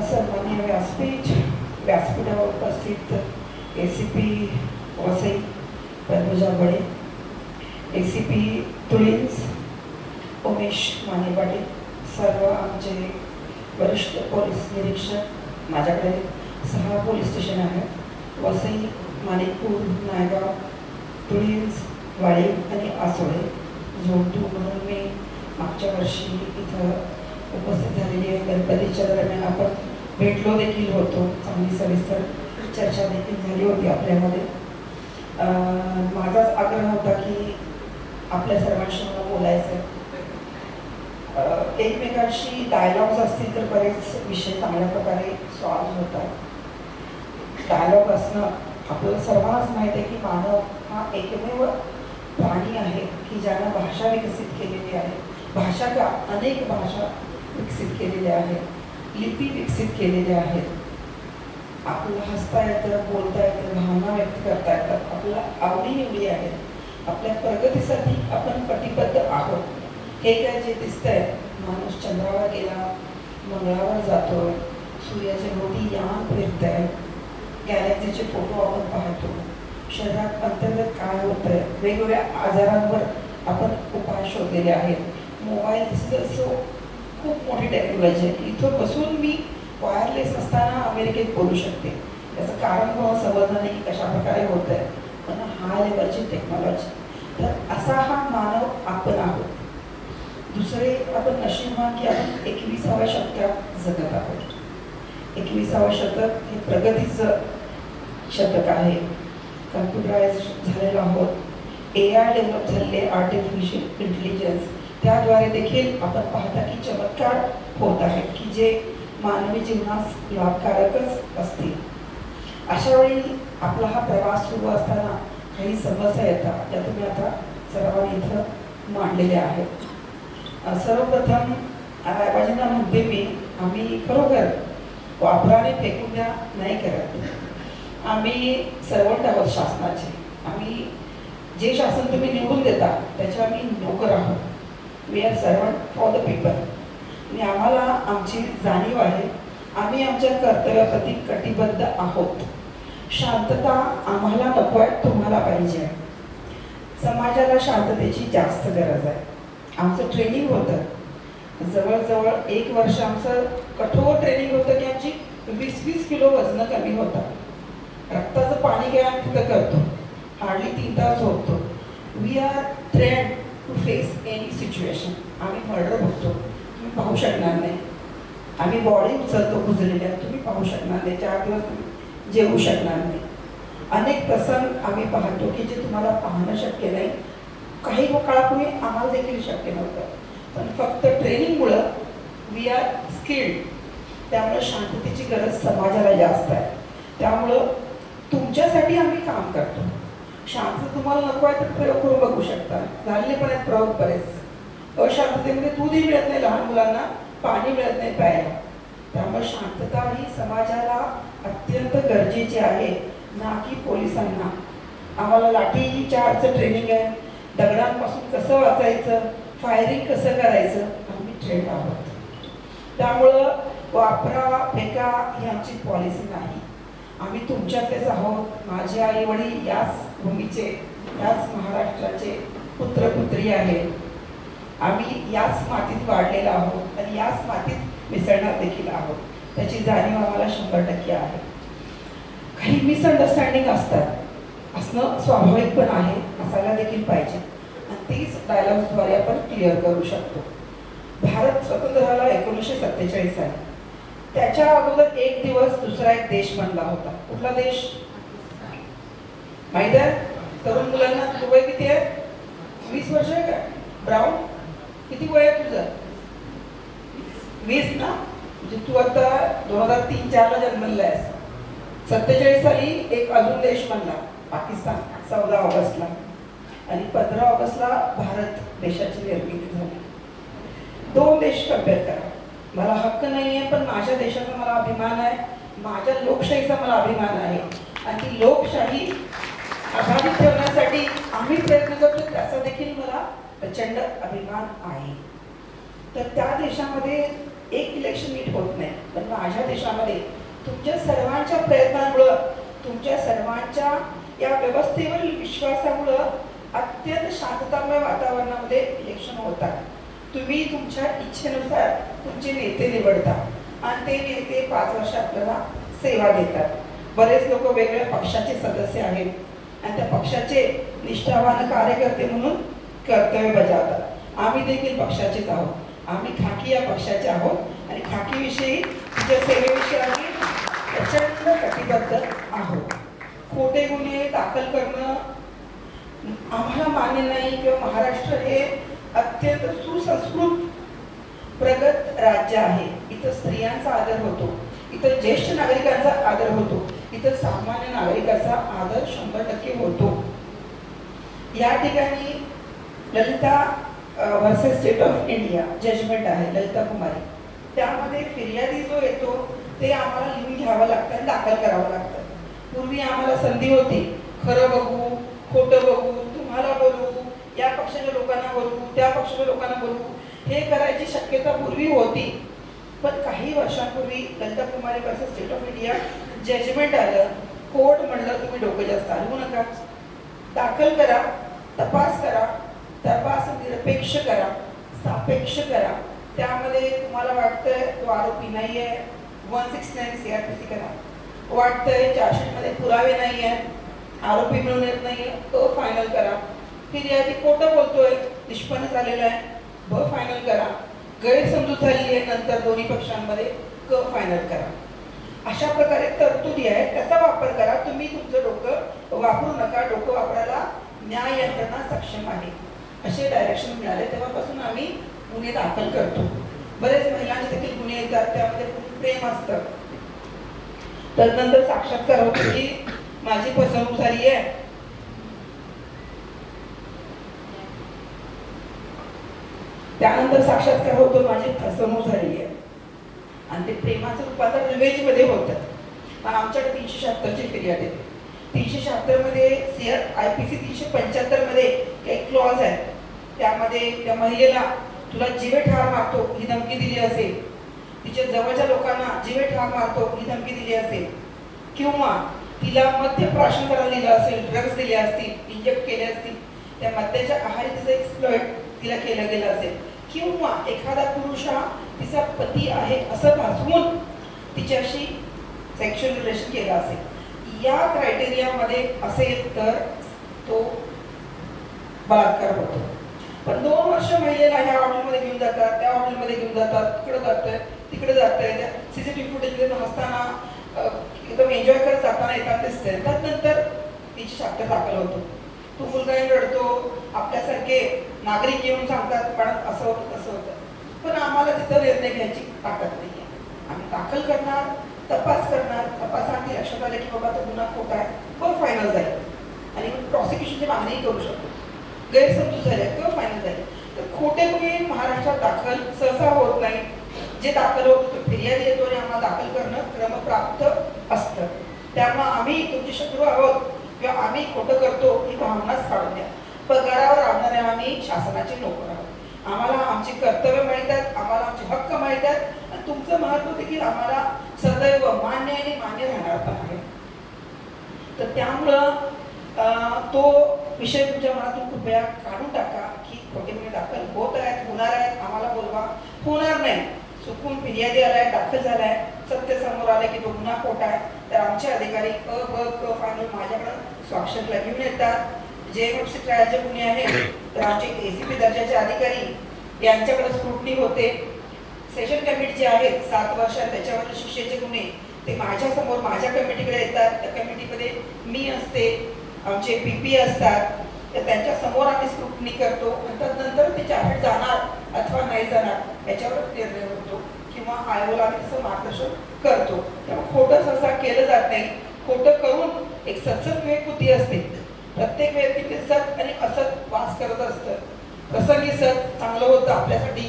सन्माननीय व्यासपीठावर उपस्थित ACP वसई पद्मजा बडे, ACP तुळींज उमेश माने पाटील, सर्व आमचे वरिष्ठ पोलीस निरीक्षक. माझ्याकडे 6 पोलीस स्टेशन आहेत: वसई, माणिकपूर, नायगाव, तुळींज, वाळी आणि आसोळे. झोन 2 म्हणून मी मागच्या वर्षी इथं उपस्थित झालेली आहे. गणपतीच्या दरम्यान आपण भेटलो देखील होतो, चांगली सविस्तर चर्चा देखील झाली होती आपल्यामध्ये. माझाच आग्रह होता की आपल्या सर्वांशी मला बोलायचं, एकमेकांशी डायलॉग्स असतील तर बरेच विषय चांगल्या प्रकारे सॉल्व्ह होतात. डायलॉग असणं, आपल्याला सर्वांनाच माहीत आहे की मानव हा एकमेव प्राणी आहे की ज्यानं भाषा विकसित केलेली आहे. भाषा का अनेक भाषा विकसित केलेल्या आहेत, लिपी विकसित केलेल्या आहेत. आपल्याला हसता येतं, बोलता येतं, भावना व्यक्त करता येतात, आपल्याला आवडीनिवडी आहेत. आपल्या प्रगतीसाठी आपण कटिबद्ध आहोत. हे काय जे दिसतंय, माणूस चंद्रावर गेला, मंगळावर जातोय, सूर्याच्या भोवती यान फिरतंय, गॅलेक्सीचे फोटो आपण पाहतो, शरीरात अंतर्गत काय होतंय, वेगवेगळ्या आजारांवर आपण उपाय शोधलेले आहेत. मोबाईल दिसलं खूप मोठी टेक्नॉलॉजी आहे. इथं बसून मी वायरलेस असताना अमेरिकेत बोलू शकते. त्याचं कारण कोणाला समजणार नाही की कशा प्रकारे होत आहे, पण हाय लेवलची टेक्नॉलॉजी. तर असा हा मानव आपण आहोत. दुसरे आपण नशीबवान की आपण 21व्या शतकात जगत आहोत. 21वं शतक हे प्रगतीचं शतक आहे. कम्प्युटराइज झालेलो आहोत, AI डेव्हलप झालेले, आर्टिफिशियल इंटेलिजन्स, त्याद्वारे देखील आपण पाहता की चमत्कार होत आहेत की जे मानवी जीवनास लाभकारकच असतील. अशा वेळी आपला हा प्रवास सुरू असताना काही समस्या येतात, त्या तुम्ही आता सर्वांनी इथं मांडलेल्या आहेत. सर्वप्रथम रायबाजींना म्हणते मी, आम्ही खरोखर वापराने फेकून द्या नाही करत. आम्ही सर्वंट आहोत शासनाचे. आम्ही जे शासन तुम्ही निवडून देता त्याचे आम्ही नोकर आहोत. We are servant for the people. आणि आम्हाला आमची जाणीव आहे, आम्ही आमच्या कर्तव्याप्रती कटिबद्ध आहोत. शांतता आम्हाला नको आहे, तुम्हाला पाहिजे आहे. समाजाला शांततेची जास्त गरज आहे. आमचं ट्रेनिंग होतं, जवळजवळ 1 वर्ष आमचं कठोर ट्रेनिंग होतं की आमची 20-20 किलो वजन कमी होतं. रक्ताचं पाणी काय आम्ही तिथं करतो, हार्डली 3 तास होतो. We are trained to face any situation. आम्ही मर्डर बघतो, तुम्ही पाहू शकणार नाही. आम्ही बॉडी उचलतो कुजलेल्या, तुम्ही पाहू शकणार नाही. 4 दिवस तुम्ही जेवू शकणार नाही. अनेक प्रसंग आम्ही पाहतो की जे तुम्हाला पाहणं शक्य नाही. काही काळापूर्वी आम्हाला देखील शक्य नव्हतं, पण फक्त ट्रेनिंगमुळं वी आर स्किल्ड. त्यामुळे शांततेची गरज समाजाला जास्त आहे. त्यामुळं तुमच्यासाठी आम्ही काम करतो. शांतता तुम्हाला नको आहे तर प्रयोग करून बघू शकता. झालेले पण आहेत प्रयोग बरेच. अशांततेमध्ये दूधही मिळत नाही लहान मुलांना, पाणी मिळत नाही प्यायला. त्यामुळे शांतता ही समाजाला अत्यंत गरजेची आहे, ना की पोलिसांना. आम्हाला लाठीचार्जचं ट्रेनिंग आहे, दगडांपासून कसं वाचायचं, फायरिंग कसं करायचं, आम्ही ट्रेन आहोत. त्यामुळं वापरा फेका ही आमची पॉलिसी नाही. आम्ही तुमच्यातलेच आहोत. माझे आई वडील याच भूमीचे, याच महाराष्ट्राचे पुत्रपुत्री आहेत. आम्ही याच मातीत वाढलेलो आहोत आणि याच मातीत मिसळणार देखील आहोत. त्याची जाणीव आम्हाला 100% आहे. काही मिसअंडरस्टँडिंग असणं स्वाभाविक पण आहे, असायला देखील पाहिजे. आणि तीच डायलॉग्सद्वारे आपण क्लिअर करू शकतो. भारत स्वतंत्र झाला 1947 साली. त्याच्या अगोदर एक दिवस दुसरा एक देश बनला होता. कुठला देश माहित आहे? तरुण मुलांना वय किती आहे? 20 वर्ष आहे का? ब्राऊन किती वय आहे तुझं? 20 ना? म्हणजे तू आता 2003-04ला जन्मलेला आहेस. 47 साली एक अजून देश बनला, पाकिस्तान, 14 ऑगस्टला. आणि 15 ऑगस्टला भारत देशाची निर्मिती झाली. 2 देश कम्पेअर करा. मला हक्क नाही आहे, पण माझ्या देशाचा मला अभिमान आहे, माझ्या लोकशाहीचा मला अभिमान आहे. आणि ती लोकशाही अबाधित ठेवण्यासाठी आम्ही प्रयत्न करतो, त्याचा देखील मला प्रचंड अभिमान आहे. तर त्या देशामध्ये एक इलेक्शन नीट होत नाही. पण माझ्या देशामध्ये तुमच्या सर्वांच्या प्रयत्नांमुळं, तुमच्या सर्वांच्या या व्यवस्थेवरील विश्वासामुळं अत्यंत शांततामय वातावरणामध्ये इलेक्शन होतात. तुम्ही तुमच्या इच्छेनुसार तुमचे नेते निवडता आणि ते नेते 5 वर्ष आपल्याला सेवा देतात. बरेच लोक वेगवेगळ्या पक्षाचे सदस्य आहेत आणि त्या पक्षाचे निष्ठावान कार्यकर्ते म्हणून कर्तव्य बजावतात. आम्ही देखील पक्षाचेच आहोत. आम्ही खाकी या पक्षाचे आहोत आणि खाकीविषयी तुमच्या सेवेविषयी आम्ही प्रचंड कटिबद्ध आहोत. खोटे गुन्हे दाखल करणं आम्हाला मान्य नाही. किंवा महाराष्ट्र हे अत्यंत सुसंस्कृत प्रगत राज्य आहे. इथं स्त्रियांचा आदर होतो, इथं ज्येष्ठ नागरिकांचा आदर होतो, इथं सामान्य नागरिकांचा आदर 100% होतो. या ठिकाणी Lalita versus state of India judgment आहे ललिता कुमारी. त्यामध्ये फिर्यादी जो येतो ते आम्हाला लिहून घ्यावं लागतं आणि दाखल करावं लागतं. पूर्वी आम्हाला संधी होती खरं बघू, खोटं बघू, तुम्हाला बोलू, या पक्षाच्या लोकांना बोलू, त्या पक्षाच्या लोकांना बोलू, हे करायची शक्यता पूर्वी होती. पण काही वर्षांपूर्वी Lalita Kumari versus state of India judgment आलं. कोर्ट म्हणलं तुम्ही डोकं जास्त हलवू नका, दाखल करा, तपास करा, तपास निरपेक्ष करा, सापेक्ष करा. त्यामध्ये तुम्हाला वाटतंय तो आरोपी नाही आहे, 169 CRPC करा. वाटतंय चार्जशीटमध्ये पुरावे नाही आहेत, आरोपी मिळून येत नाही, तो फायनल करा. फिर्यादी खोटं बोलतोय, निष्पन्न झालेला आहे, ब फायनल करा. गैरसमजूत झाली आहे नंतर दोन्ही पक्षांमध्ये, क फायनल करा. अशा प्रकारे तरतुदी आहे, त्याचा वापर करा. तुम्ही तुमचं डोकं वापरू नका, डोकं वापरायला न्याय यंत्रणा सक्षम आहे, असे डायरेक्शन मिळाले. तेव्हापासून आम्ही गुन्हे दाखल करतो. बरेच महिलांचे देखील गुन्हे येतात, त्यामध्ये प्रेम असतं. तदनंतर साक्षात्कार होतो की माझी फसवणूक झाली आहे, त्यानंतर साक्षात्कार होतो माझी फसवणूक झाली आहे आणि ते प्रेमाचं रूपांतर रिवेंज मध्ये होतं. पण आमच्याकडे 376ची फिर्याद येते. 376 मध्ये IPC 375 मध्ये एक क्लॉज आहे. त्यामध्ये त्या महिलेला तुला जीवे ठार मारतो ही धमकी दिली असेल, तिच्या जवळच्या लोकांना जीवे ठार मारतो ही धमकी दिली असेल, किंवा तिला मद्यप्राशन करायला दिलं असेल, ड्रग्ज दिले असतील, इंजेक्ट केले असतील, त्या मद्याच्या आहारी तिचं एक्सप्लॉइट तिला केलं गेलं असेल, किंवा एखादा पुरुष हा तिचा पती आहे असं भासवून तिच्याशी सेक्शुअल रिलेशन केलं असेल, या क्रायटेरियामध्ये असेल तर तो बलात्कार होतो. पण 2 वर्ष महिलेला ह्या हॉटेलमध्ये घेऊन जातात, त्या हॉटेलमध्ये घेऊन जातात, तिकडे जातंय, तिकडे जातंय, त्या CCTV फुटेजमध्ये हसताना एकदम एन्जॉय करत जाताना येतात दिसते. त्यानंतर तिची शास्त्र दाखल होतो. तो मुलगाही रडतो, आपल्यासारखे नागरिक येऊन सांगतात पण असं होतं तसं होतं. पण आम्हाला तिथं निर्णय घ्यायची ताकद नाही आहे. आम्ही दाखल करणार, तपास करणार, तपासासाठी लक्षात आलं की बाबा तो गुन्हा खोटा आहे, मग फायनल जाईल आणि प्रॉसिक्युशनची मागणीही करू शकतो. गैरसमजूत झाल्या किंवा फायनल झाले तर खोटे गुन्हे महाराष्ट्रात दाखल सहसा होत नाही. जे दाखल होतं ते फिर्यादी येतो आणि आम्हाला दाखल करणं क्रमप्राप्त असतं. त्यामुळे आम्ही तुमचे शत्रू आहोत किंवा आम्ही खोटं करतो ही भावनाच काढून द्या. पगारावर राहणारे आम्ही शासनाचे नोकर आहोत. आम्हाला आमची कर्तव्य माहीत आहेत, आम्हाला आमचे हक्क माहीत आहेत आणि तुमचं महत्त्व देखील आम्हाला सदैव मान्य आणि मान्य राहणार पण आहे. तर त्यामुळं तो विषय तुमच्या मनातून कृपया काढून टाका की खोटे गुन्हे दाखल होत आहेत, होणार आहेत, आम्हाला बोलवा. होणार नाही. चुकून फिर्यादी आलाय, दाखल झालाय, सत्य समोर आलंय की तो गुन्हा खोटा आहे, तर आमचे अधिकारी अ ब क फायनल माझ्याकडे स्वाक्षरला घेऊन येतात. जे MFC ट्रायलचे गुन्हे आहेत तर आमचे ACP दर्जाचे अधिकारी यांच्याकडे स्क्रुटनी होते. सेशन कमिटी जे आहेत 7 वर्ष त्याच्यावर शिक्षेचे गुन्हे ते माझ्या समोर माझ्या कमिटीकडे येतात. त्या कमिटीमध्ये मी असते, आमचे PP असतात, तर त्यांच्या समोर आम्ही स्क्रुटनी करतो आणि त्यानंतर ते चार्जशीट जाणार अथवा नाही जाणार याच्यावर निर्णय होतो किंवा आयोगाला आम्ही तसं मार्गदर्शन करतो. त्यामुळे खोटं सहसा केलं जात नाही. खोटं करून एक सतसत विवेकबुद्धी असते. प्रत्येक व्यक्ती सत आणि असत वास करत असतं. प्रसंगी सत चांगलं होतं आपल्यासाठी,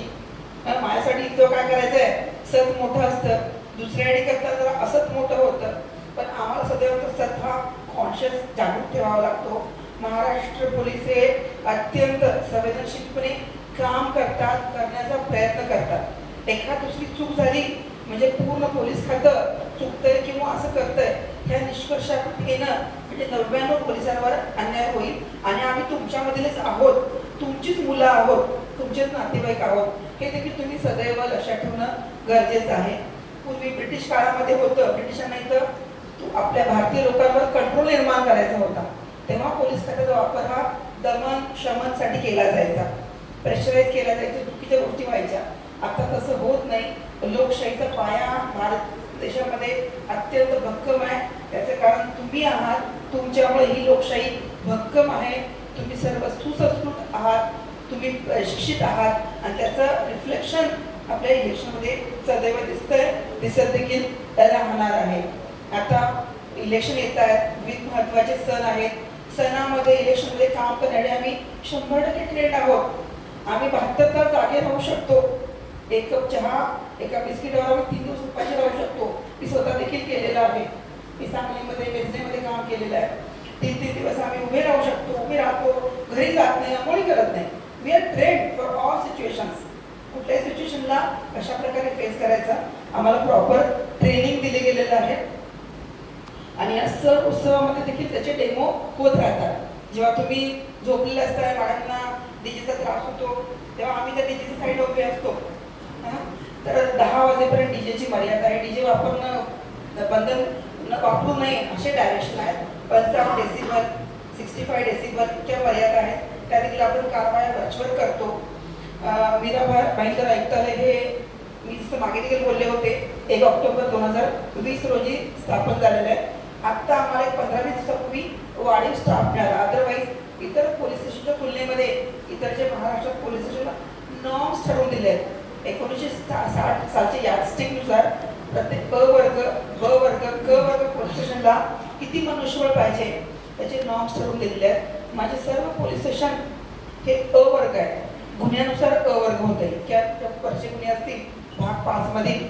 माझ्यासाठी तो काय करायचंय, सत मोठं असतं, दुसऱ्यासाठी करता जरा असत मोठं होतं. पण आम्हाला सदैव सत हा कॉन्शियस जागरूक ठेवावा लागतो. महाराष्ट्र पोलीस हे अत्यंत संवेदनशीलपणे काम करतात, करण्याचा प्रयत्न करतात. एका दुसरी चूक झाली म्हणजे पूर्ण पोलीस खातं चुकतंय किंवा असं करतंय ह्या निष्कर्षात येणं म्हणजे 99 पोलिसांवर अन्याय होईल आणि आम्ही तुमच्यामधलेच आहोत, तुमचीच मुलं आहोत, तुमचेच नातेवाईक आहोत हे देखील तुम्ही सदैव लक्षात ठेवणं गरजेचं आहे. पूर्वी ब्रिटिश काळामध्ये होतं, ब्रिटिशांना इथं आपल्या भारतीय लोकांवर कंट्रोल निर्माण करायचा होता, तेव्हा पोलीस खात्याचा वापर हा दमन शमनसाठी केला जायचा, प्रेशराईज केला जायचा, चुकीच्या गोष्टी व्हायच्या. आता तसं होत नाही. लोकशाहीचा पाया भारत देशामध्ये अत्यंत भक्कम आहे. त्याचं कारण तुम्ही आहात, तुमच्यामुळे ही लोकशाही भक्कम आहे. तुम्ही सर्व सुसंस्कृत आहात, तुम्ही शिक्षित आहात आणि त्याचं रिफ्लेक्शन आपल्या इलेक्शनमध्ये सदैव दिसतंय, दिसत देखील राहणार आहे. आता इलेक्शन येत आहेत, विविध महत्त्वाचे सण आहेत. सणामध्ये इलेक्शनमध्ये काम करणारे आम्ही 100% ट्रेंड आहोत. आम्ही 72 तास जागे राहू शकतो. एक कप चहा एका बिस्किटावर आम्ही 3 दिवस उपाशी राहू शकतो. मी स्वतः देखील केलेलं आहे. मी सांगलीमध्ये वेचनेमध्ये काम केलेलं आहे. 3 दिवस आम्ही उभे राहू शकतो, उभे राहतो, घरी जात नाही, आंघोळी करत नाही. We are trained for all situations. कुठल्याही सिच्युएशनला कशा प्रकारे फेस करायचा आम्हाला प्रॉपर ट्रेनिंग दिले गेलेलं आहे. आणि या सण उत्सवामध्ये देखील त्याचे डेमो होत राहतात. जेव्हा तुम्ही झोपलेले असताय, मॅडमना डीजेचा त्रास होतो, तेव्हा आम्ही त्या डीजेच्या साईड उभे असतो. तर 10 वाजेपर्यंत डीजेची मर्यादा आहे. डीजे वापरणं बंधन वापरू नये असे डायरेक्शन आहेत. 55 डेसिबल 65 डेसिबल इतक्या मर्यादा आहेत. त्या देखील आपण कारवाया व्हर्च्युअल करतो. मीरा भाईंदर आयुक्तालय हे मी जसं मागे देखील बोलले होते 1 ऑक्टोबर 2020 रोजी स्थापन झालेलं आहे. आत्ता आम्हाला 15-20 दिवसापूर्वी वाढीव स्टाफ मिळाला. अदरवाईज इतर पोलीस स्टेशनच्या तुलनेमध्ये इतर जे महाराष्ट्रात पोलीस स्टेशनला नॉर्म्स ठरवून दिले आहेत. 1960 सालच्या यार्डस्टिकनुसार प्रत्येक ब वर्ग, ब वर्ग, क वर्ग पोलीस स्टेशनला किती मनुष्यबळ पाहिजे त्याचे नॉर्म्स ठरवून दिलेले आहेत. माझे सर्व पोलीस स्टेशन हे अ वर्ग आहे. गुन्ह्यानुसार अ वर्ग होते. वर्षे गुन्हे असतील भाग 5 मधील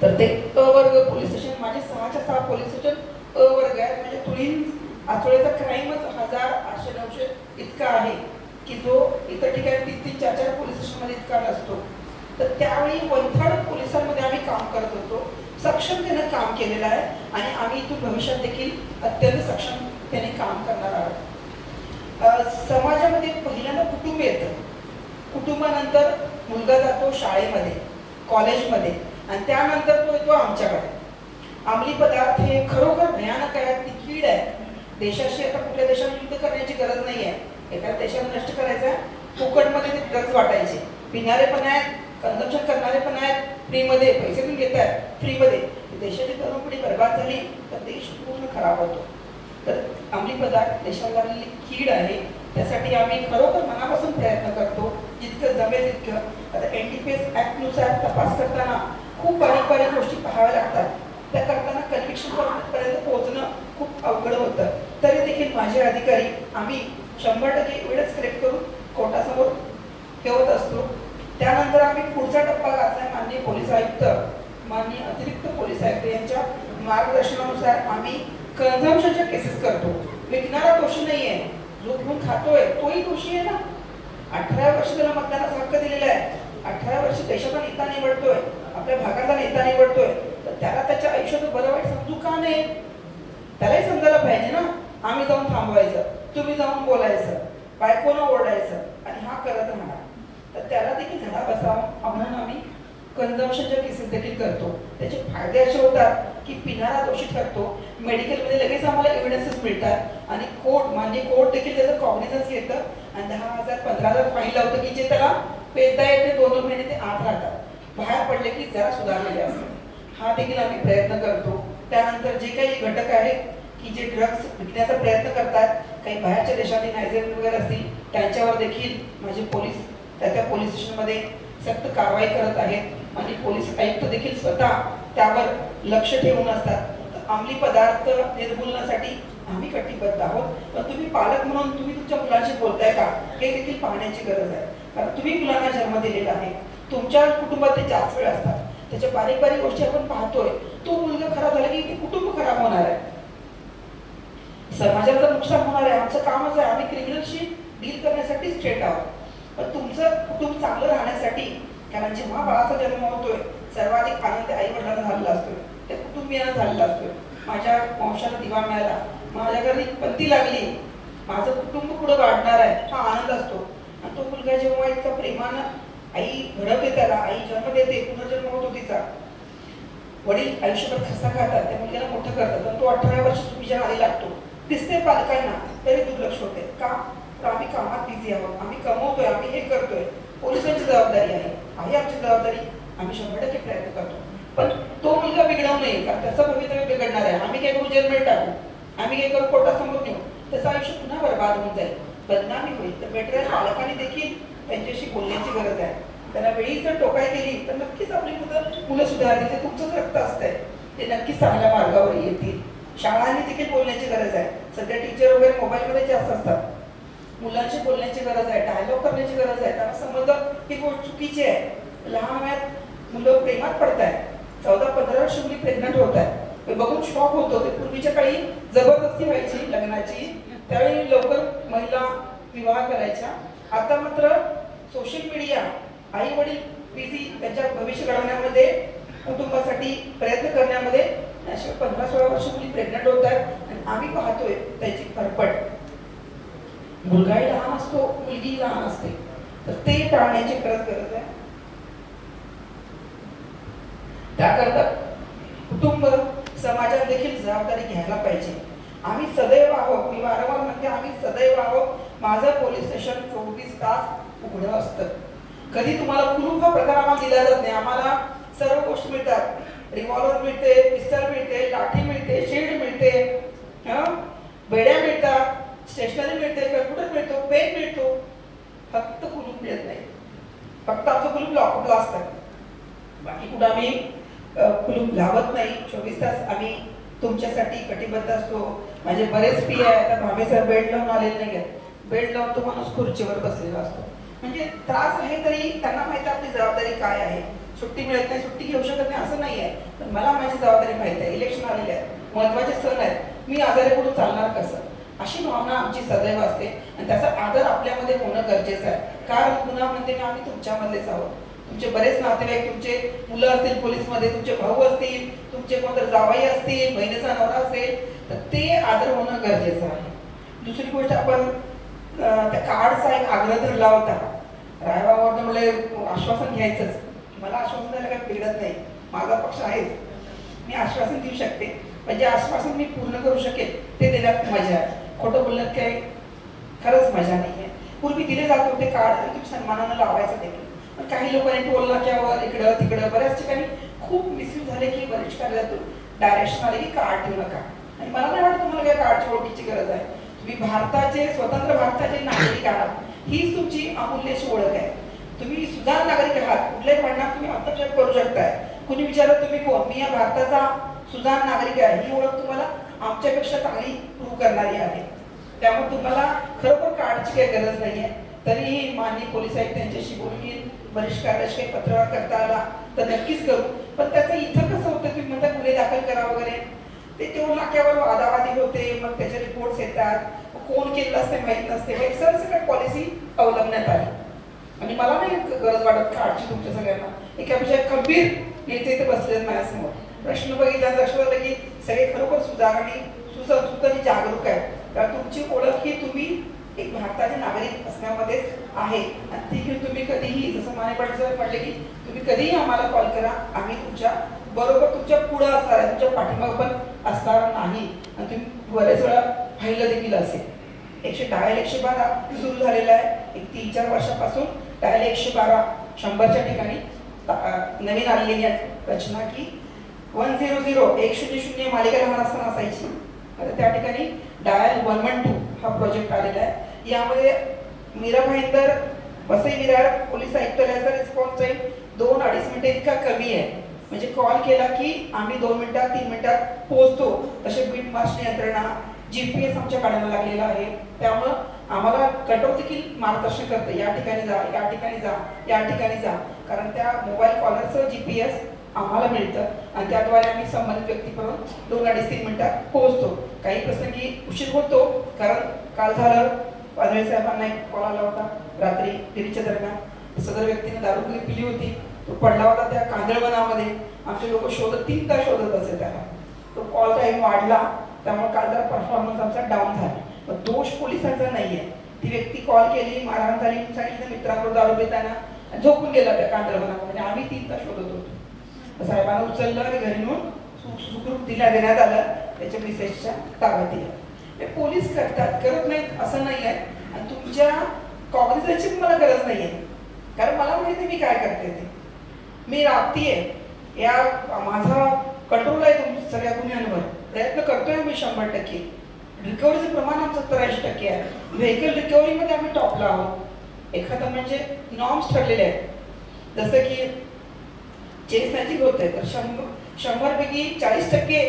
तर ते अ वर्ग पोलीस स्टेशन माझे 6च्या 6 पोलीस स्टेशन अ वर्ग आहे. म्हणजे तुळीन आचोळ्याचा क्राईमच 1800-900 इतका आहे की जो इतर ठिकाणी 3-4 पोलीस स्टेशनमध्ये इतका नसतो. तर त्यावेळी 1/3 पोलिसांमध्ये आम्ही काम करत होतो. सक्षमतेनं काम केलेलं आहे आणि आम्ही इथून भविष्यात देखील अत्यंत सक्षमतेने काम करणार आहोत. समाजामध्ये पहिल्यांदा कुटुंब येतं. कुटुंबानंतर मुलगा जातो शाळेमध्ये, कॉलेजमध्ये आणि त्यानंतर तो येतो आमच्याकडे. अंमली पदार्थ हे खरोखर भयानक आहे, ती कीड आहे. देशाशी आता कुठल्या देशाने युद्ध करण्याची गरज नाही आहे. एखाद्या देशाला नष्ट करायचं आहे, फुकटमध्ये ते ड्रग्ज वाटायचे. पिणारे पण आहेत, कन्झम्पशन करणारे पण आहेत, फ्रीमध्ये पैसे पण घेत आहेत, फ्रीमध्ये. देशाची तरुण पिढी बर्बाद झाली तर देश पूर्ण खराब होतो. तर अंमली पदार्थ देशाला लागलेली कीड आहे. त्यासाठी आम्ही खरोखर मनापासून प्रयत्न करतो जितकं जमेल तितकं. आता NDPS ॲक्टनुसार तपास करताना खूप बारीक बारीक गोष्टी पाहाव्या लागतात. त्या करताना कन्व्हिक्शनपर्यंत पोहोचणं खूप अवघड होतं. तरी देखील माझे अधिकारी आम्ही 100% एव्हिडन्स कलेक्ट करून कोर्टासमोर ठेवत असतो. त्यानंतर आम्ही पुढचा टप्पा घातला. माननीय पोलीस आयुक्त, माननीय अतिरिक्त पोलीस आयुक्त यांच्या मार्गदर्शनानुसार आम्ही कन्झम्पशनच्या केसेस करतो. विकणारा दोषी नाही आहे, जो घेऊन खातोय तोही दोषी आहे ना. 18 वर्ष त्याला मतदानाचा हक्क दिलेला आहे. 18 वर्ष देशाचा नेता निवडतोय, आपल्या भागाचा नेता निवडतोय, तर त्याला त्याच्या आयुष्याचं बरं वाईट समजू का नाही? त्यालाही समजायला पाहिजे ना. आम्ही जाऊन थांबवायचं, तुम्ही जाऊन बोलायचं, बायकोनं ओरडायचं आणि हा करत राहणार. तर त्याला देखील धडा बसावा म्हणून आम्ही कन्झम्पशनच्या केसेस देखील करतो. त्याचे फायदे असे होतात की पिणारा दोषी ठरतो, मेडिकलमध्ये लगेच आम्हाला एव्हिडन्सेस मिळतात आणि मान्य कोर्ट देखील त्याचं कॉग्निझन्स घेतं आणि 10,000-15,000 फाईन लावतं की जे त्याला पेलता येते. 2-2 महिने ते आत राहतात, बाहेर पडले की जरा सुधारलेले असतात. हा देखील आम्ही प्रयत्न करतो. त्यानंतर जे काही घटक आहेत की जे ड्रग्ज विकण्याचा प्रयत्न करतात, काही बाहेरच्या देशातील नायजेरियन वगैरे असतील, त्यांच्यावर देखील माझे पोलीस त्या पोलीस स्टेशनमध्ये सक्त कारवाई करत आहेत आणि पोलीस आयुक्त देखील स्वतः त्यावर लक्ष ठेवून असतात. अंमली पदार्थ निर्मूलनासाठी आम्ही कटिबद्ध आहोत. पण तुम्ही पालक म्हणून तुम्ही तुमच्या मुलांशी बोलताय का हे देखील पाहण्याची गरज आहे. कारण तुम्ही मुलांना जन्म दिलेला आहे, तुमच्या कुटुंबात ते जास्त वेळ असतात, त्याच्या बारीक बारीक गोष्टी आपण पाहतोय. तो मुलगा खराब झाला की ते कुटुंब खराब होणार आहे, समाजाचं नुकसान होणार आहे. आमचं कामच आहे, आम्ही क्रिमिनलशी डील करण्यासाठी स्ट्रेट आहोत. पण तुमचं कुटुंब चांगलं राहण्यासाठी कारण जेव्हा बाळाचा जन्म होतोय सर्वाधिक आनंद आई वडिलांना झालेला असतोय, त्या कुटुंबियांना झालेला असतोय. माझ्या वंशाला दिवा मिळाला, माझ्या घरी पत्ती लागली, माझं कुटुंब पुढे वाढणार आहे, हा आनंद असतो. आणि तो मुलगा जेव्हा इतका प्रेमानं आई घडवते, त्याला आई जन्म देते, पुनर्जन्म होतो तिचा, वडील आयुष्यभर खस्ता खातात, त्या मुलग्याला मोठं करतात आणि तो 18 वर्ष चुकीच्या नादी लागतो. दिसते पालकांना तरी दुर्लक्ष होते का? तर आम्ही कामात बिझी आहोत, आम्ही कमवतोय, आम्ही हे करतोय. पोलिसांची जबाबदारी आहे आमची जबाबदारी, आम्ही 100% प्रयत्न करतो. पण तो मुलगा बिघडवू नये, कारण त्याचं भवितव्य बिघडणार आहे. आम्ही काय करू, जेलमध्ये टाकू, आम्ही काय करू, कोर्टासमोर नेऊ, त्याचं आयुष्य पुन्हा बरबाद होऊन जाईल, बदनामी होईल. तर बेटर आहे पालकांनी देखील त्यांच्याशी बोलण्याची गरज आहे. त्यांना वेळी जर टोकाई केली तर नक्कीच आपली मुलं सुधारतील. ते तुमचंच रक्त असतंय, ते नक्कीच चांगल्या मार्गावर येतील. शाळांनी देखील बोलण्याची गरज आहे. सध्या टीचर वगैरे मोबाईलमध्ये जास्त असतात, मुलांशी बोलण्याची गरज आहे, डायलॉग करण्याची गरज आहे. त्यांना समजलं ही गोष्ट चुकीची आहे. लहान वयात मुलं प्रेमात पडत आहेत, 14-15 वर्ष मुली प्रेग्नंट होत आहेत, बघून शॉक होतो. ते पूर्वीच्या काळी जबरदस्ती व्हायची लग्नाची, त्यावेळी लवकर महिला विवाह करायच्या. आता मात्र सोशल मीडिया, आई वडील बिझी त्यांच्या भविष्य घडवण्यामध्ये, कुटुंबासाठी प्रयत्न करण्यामध्ये, अशा 15-16 वर्ष मुली प्रेग्नंट होत आहेत. आणि आम्ही पाहतोय त्याची फरफट. मुलगाही लहान असतो, मुलगी लहान असते, तर ते टाळण्याची खरंच गरज आहे. त्याकरता कुटुंब, समाजात देखील जबाबदारी घ्यायला पाहिजे. आम्ही सदैव आहोत, मी वारंवार म्हणते आम्ही सदैव आहोत. माझं पोलीस स्टेशन 24 तास उघडं असतं. कधी तुम्हाला कुलूप हा प्रकार आम्हाला दिला जात नाही. आम्हाला सर्व गोष्टी मिळतात. रिव्हॉल्वर मिळते, पिस्तल मिळते, लाठी मिळते, शील्ड मिळते, बेड्या मिळतात, स्टेशनरी मिळते, कॅल्क्युलेटर मिळतो, पेन मिळतो. फक्त कुलूप मिळत नाही. फक्त आमचं कुलूप लॉकअपला असतं, बाकी कुठं आम्ही कुलूप लावत नाही. 24 तास आम्ही तुमच्यासाठी कटिबद्ध असतो. माझे बरेच पी आहे, आता भावे सर बेड लावून आलेले नाही आहेत. बेड लावून तो माणूस खुर्चीवर बसलेला असतो. म्हणजे त्रास आहे तरी त्यांना माहिती आपली जबाबदारी काय आहे. सुट्टी मिळत नाही, सुट्टी घेऊ शकत नाही असं नाही आहे, पण मला माझी जबाबदारी माहिती आहे. इलेक्शन आलेले आहेत, महत्वाचे सण आहेत, मी आजारी पडून चालणार कसं, अशी भावना आमची सदैव असते. आणि त्याचा आदर आपल्यामध्ये होणं गरजेचं आहे. कारण पुन्हा म्हणते मी, आम्ही तुमच्यामधलेच आहोत. तुमचे बरेच नातेवाईक, तुमचे मुलं असतील पोलीसमध्ये, तुमचे भाऊ असतील, तुमचे कोणतरी जावाई असतील, बहिणीचा नवरा असेल, तर ते आदर होणं गरजेचं आहे. दुसरी गोष्ट, आपण त्या कार्डचा एक आग्रह धरला होता. रायबाबांना म्हणले आश्वासन घ्यायचंच. मला आश्वासन द्यायला काही बिघडत नाही, माझा पक्ष आहेच, मी आश्वासन देऊ शकते. म्हणजे आश्वासन मी पूर्ण करू शकेल ते देण्यात मजा आहे. खोटं बोलण्यात काही खरंच मजा नाही आहे. पूर्वी दिले जात होते कार्ड, तुम्ही सन्मानानं लावायचं देखील. पण काही लोकांनी टोल नाक्यावर इकडं तिकडं बऱ्याच ठिकाणी खूप मिसयूज झाले की बरेच कार्यातून डायरेक्शन आले की कार्ड देऊ नका. आणि मला नाही वाटत तुम्हाला काय कार्डची ओळखीची गरज आहे. तुम्ही भारताचे, स्वतंत्र भारताचे नागरिक आहात, हीच तुमची अमूल्यशी ओळख आहे. तुम्ही सुधार नागरिक आहात, कुठल्याही भांडणात तुम्ही हस्तक्षेप करू शकताय. कुणी विचारत तुम्ही कोण, मी या भारताचा सुधार नागरिक आहे, ही ओळख तुम्हाला आमच्यापेक्षा चांगली प्रूव्ह करणारी आहे. त्यामुळे तुम्हाला खरोखर कार्डची काही गरज नाही आहे. तरीही माननीय पोलीस आयुक्त त्यांच्याशी बोलून येईल, वरिष्ठ कार्यालयाशी काही पत्रव्यवहार करता आला तर नक्कीच करू. पण त्याचं इथं कसं होतं, तुम्ही म्हणता गुन्हे दाखल करा वगैरे, ते टोल नाक्यावर वादावादी होते, मग त्याचे रिपोर्ट्स येतात, कोण केलं असते माहीत नसते. एक सरसकट पॉलिसी अवलंबण्यात आली. आणि मला नाही गरज वाटत कार्डची तुमच्या सगळ्यांना. एकापेक्षा खंबीर नेते इथे बसले माझ्यासमोर. प्रश्न बघितला लक्षात आलं की सगळे खरोखर सुधारणी, सुसंस्कृत आणि जागरूक आहेत. कारण तुमची ओळख ही तुम्ही एक भारताचे नागरिक असण्यामध्येच आहे. आणि ती घेऊन तुम्ही कधीही, जसं माने पाटील सर म्हटले की तुम्ही कधीही आम्हाला कॉल करा, आम्ही तुमच्या बरोबर, तुमच्या पुढं असणार आहे, तुमच्या पाठीमागं पण असणार नाही. आणि तुम्ही बरेच वेळा पाहिलं देखील असेल. डायल 112 सुरू झालेला आहे. एक 3-4 वर्षापासून डायल 112 100च्या ठिकाणी नवीन आलेली रचना की 100 मालिका लहान असताना असायची. आता त्या ठिकाणी डायल 112 हा प्रोजेक्ट आलेला आहे. यामध्ये मीरा भाईंदर, वसई विरार पोलीस आयुक्तालयाचा रिस्पॉन्स टाईम 2-2.5 मिनिटे इतका कमी आहे. म्हणजे कॉल केला की आम्ही 2 मिनिटात 3 मिनिटात पोहोचतो. तसे बीट मार्च यंत्रणा, GPS आमच्या काढायला लागलेला आहे. त्यामुळं आम्हाला कटआउट देखील मार्गदर्शन करतं, या ठिकाणी जा, या ठिकाणी जा, या ठिकाणी जा. कारण त्या मोबाईल कॉलरचं GPS आम्हाला मिळतं आणि त्याद्वारे आम्ही संबंधित व्यक्तीपर्यंत 2-2.5-3 मिनिटात पोहोचतो. काही प्रसंगी उशीर होतो, कारण काल झालं वादळे साहेबांना एक कॉल आला होता रात्री 3च्या दरम्यान. सदर व्यक्तीने दारू पिली होती, तो पडला होता त्या कांदळवनामध्ये. आमचे लोक 3 तास शोधत असे त्याला. तो कॉल टाईम वाढला, त्यामुळे काल जरा परफॉर्मन्स आमचा डाऊन झाला. पण दोष पोलिसांचा नाही आहे. ती व्यक्ती कॉल केली, मारहाण झाली, सांगितलं मित्रांबरोबर दारू पिताना झोपून गेला त्या कांदळवनामध्ये. आम्ही 3 तास शोधत होतो. साहेबांना उचललं आणि घरी नेऊन सुखरूप देण्यात आलं, त्याच्या मिसेसच्या ताब्यात दिलं. हे पोलीस करतात, करत नाहीत असं नाही आहे. आणि तुमच्या कॉग्निझन्सची मला गरज नाही आहे, कारण मला माहिती आहे मी काय करते ते. मी राबतीये, या माझा कंट्रोल आहे तुमच्या सगळ्या गुन्ह्यांवर. प्रयत्न करतोय मी 100%. रिकव्हरीचं प्रमाण आमचं 83% आहे. व्हेकल रिकव्हरीमध्ये आम्ही टॉपला आहोत. एखादं म्हणजे नॉर्म्स ठरलेले आहेत, जसं की चेस मॅचिंग होत आहे तर 100 पैकी 40%,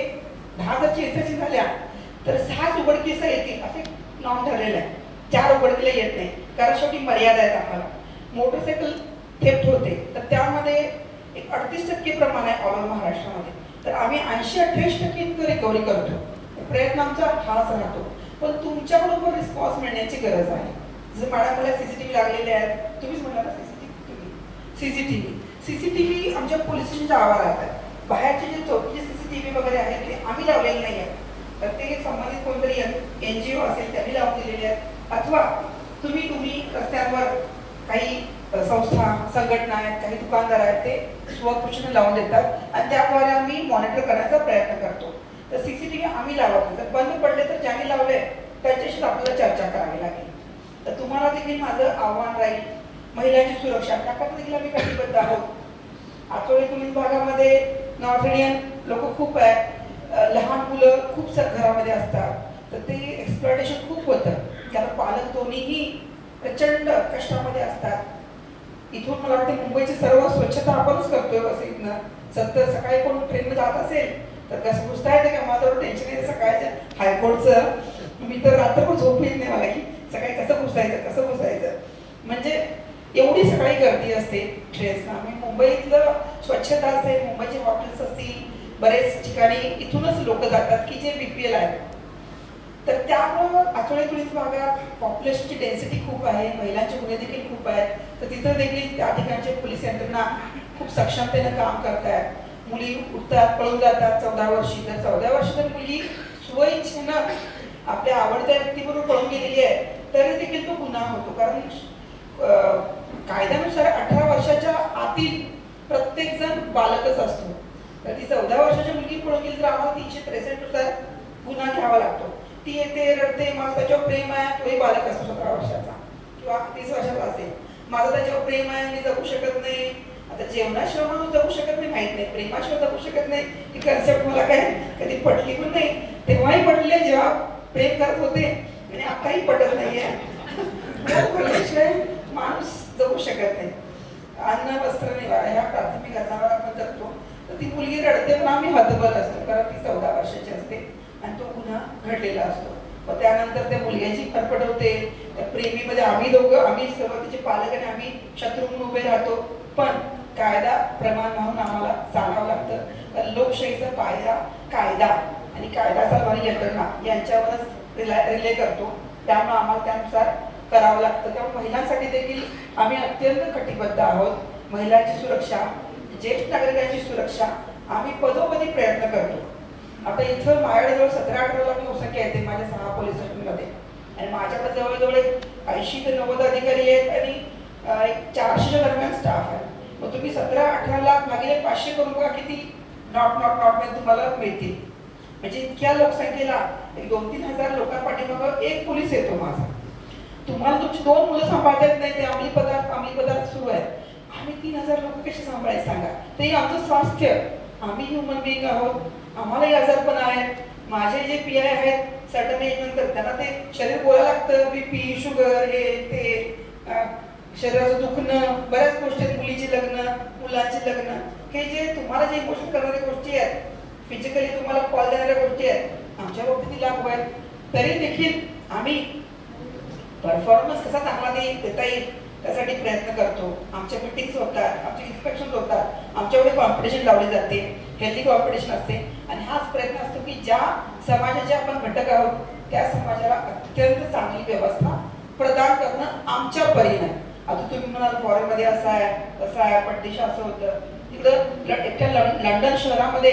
10 जर चेसाची झाल्या तर 6 उघडकीस येतील असे नॉर्म ठरलेलं आहे. 4 उघडकीला येत नाही, कारण शेवटी मर्यादा आहेत आम्हाला. मोटरसायकल थेफ्ट होते तर त्यामध्ये एक 38% प्रमाण आहे ऑल ओव्हर महाराष्ट्रामध्ये. तर आम्ही 80-88% इतकं रिकव्हरी करतो. प्रयत्न आमचा हाच राहतो. पण तुमच्याबरोबर रिस्पॉन्स मिळण्याची गरज आहे. जसं मॅडम मला CCTV लागलेले आहेत, तुम्हीच म्हणाला ना CCTV आमच्या पोलीस स्टेशनच्या आवारात आहे. बाहेरचे जे चौकीचे CCTV वगैरे आहेत ते आम्ही लावलेले नाही आहेत. तर ते संबंधित कोणतरी NGO असेल त्यांनी लावून दिलेले आहेत, अथवा तुम्ही रस्त्यांवर काही संस्था संघटना आहेत, काही दुकानदार आहेत, ते स्वखुशीने लावून देतात आणि त्याद्वारे आम्ही मॉनिटर करण्याचा प्रयत्न करतो. तर CCTV आम्ही लावत नाही. जर बंद पडले तर ज्यांनी लावले त्याच्याशीच आपल्याला चर्चा करावी लागेल. तर तुम्हाला देखील माझं आव्हान राहील, महिलांची सुरक्षा त्याकरता देखील आम्ही कटिबद्ध आहोत. आचोळे पोलीस भागामध्ये नॉर्थ इंडियन लोक खूप आहेत, लहान मुलं खूप घरामध्ये असतात, तर ते एक्सप्लॉयटेशन खूप होतं. कारण पालक दोन्हीही प्रचंड कष्टामध्ये असतात. इथून मला वाटते मुंबईची सर्व स्वच्छता आपणच करतोय. कसं इथनं सकाळी कोण ट्रेननं जात असेल तर कसं पुसता येते का, माझं टेन्शन आहे सकाळच्या हायकोर्टचं. मी तर रात्रभर झोप येत नाही मला, की सकाळी कसं पुसायचं. म्हणजे एवढी सकाळी गर्दी असते ट्रेन्सना. आम्ही मुंबईतलं स्वच्छता असेल, मुंबईचे हॉटेल्स असतील, बरेच ठिकाणी इथूनच लोक जातात की जे BPL आहेत. तर त्यामुळं आचोळे पोलीस भागात पॉप्युलेशनची डेन्सिटी खूप आहे, महिलांचे गुन्हे देखील खूप आहेत. तर तिथं देखील त्या ठिकाणचे पोलीस यंत्रणा खूप सक्षमतेनं काम करतात. मुली उठतात, पळून जातात 14 वर्षी. तर 14 वर्षाची मुलगी स्वइच्छेनं आपल्या आवडत्या व्यक्तीबरोबर पळून गेलेली आहे तरी देखील तो गुन्हा होतो. कारण कायद्यानुसार 18 वर्षाच्या आतील प्रत्येक जण बालकच असतो. तर ती 14 वर्षाची मुलगी पळून गेली तर आम्हाला 363 नुसार गुन्हा घ्यावा लागतो. ती येते, रडते, माझं त्याच्यावर प्रेम आहे, तोही बालक असतो 17 वर्षाचा किंवा 30 वर्षाचा असेल. माझं त्याच्यावर प्रेम आहे, मी जगू शकत नाही. आता जेवणाशिवाय म्हणून जगू शकत नाही माहित नाही, प्रेमाशिवाय जगू शकत नाही ही कन्सेप्ट मला काय कधी पटली पण नाही. तेव्हाही पटले जेव्हा प्रेम करत होते आणि आताही पटत नाहीये. बोलल्याशिवाय माणूस जगू शकत नाही. अन्न वस्त्र निवारा ह्या प्राथमिक गरजांवर आपण जगतो. तर ती मुलगी रडते पण आम्ही हतबल असतो, कारण ती 14 वर्षाची असते आणि तो गुन्हा घडलेला असतो. मग त्यानंतर त्या मुलग्याची फरफट होते. त्या प्रेमीमध्ये आम्ही सर्व तिचे पालक आणि आम्ही शत्रू म्हणून उभे राहतो. पण कायदा प्रमाण म्हणून आम्हाला सांगावं लागतं. लोकशाहीचा पायरा कायदा आणि कायदा चालवणारी यंत्रणा यांच्यावरच रिले करतो. त्यामुळे आम्हाला त्यानुसार करावं लागतं. त्यामुळे महिलांसाठी देखील आम्ही अत्यंत कटिबद्ध आहोत. महिलांची सुरक्षा, ज्येष्ठ नागरिकांची सुरक्षा आम्ही पदोपदी प्रयत्न करतो. आता इथं माझ्याजवळ 17-18 मी उसंख्या येते माझ्या 6 पोलीस स्टेशनमध्ये आणि माझ्याकडे जवळजवळ 80 ते 90 अधिकारी आहेत आणि एक 400च्या दरम्यान स्टाफ आहे. मग तुम्ही 17-18 लाख भागिले 500 करून बघा किती नॉट मध्ये तुम्हाला मिळतील. म्हणजे इतक्या लोकसंख्येला एक 2-3 हजार लोकांपाठीमागं एक पोलीस येतो माझा. तुम्हाला तुमची 2 मुलं सांभाळता येत नाही, ते अंमली पदार्थ सुरू आहेत. आम्ही 3000 लोक कसे सांभाळायचे सांगा. ते आमचं स्वास्थ्य, आम्ही ह्युमन बिईंग आहोत, आम्हालाही आजारपण आहेत. माझे जे PI आहेत सर्टन एज नंतर त्यांना ते शरीर बोलायला लागतं, BP, शुगर, हे ते, शरीराचं दुखणं, बऱ्याच गोष्टी आहेत. मुलीची लग्न, मुलांची लग्न, हे जे तुम्हाला जे इमोशन करणाऱ्या गोष्टी आहेत, फिजिकली तुम्हाला कॉल देणाऱ्या गोष्टी आहेत, आमच्या बाबतीत लागू आहेत. तरी देखील आम्ही परफॉर्मन्स कसा चांगला देता येईल त्यासाठी प्रयत्न करतो. आमच्या मीटिंग्स होतात, आमचे इन्स्पेक्शन होतात, आमच्याकडे कॉम्पिटिशन लावली जाते, हेल्दी कॉम्पिटिशन असते. आणि हाच प्रयत्न असतो की ज्या समाजाचे आपण घटक आहोत त्या समाजाला अत्यंत चांगली व्यवस्था प्रदान करणं आमच्या परीने. आता तुम्ही म्हणाल फॉरेनमध्ये असं आहे तसं आहे, परदेश असं होतं. तिकडं एकट्या लंडन शहरामध्ये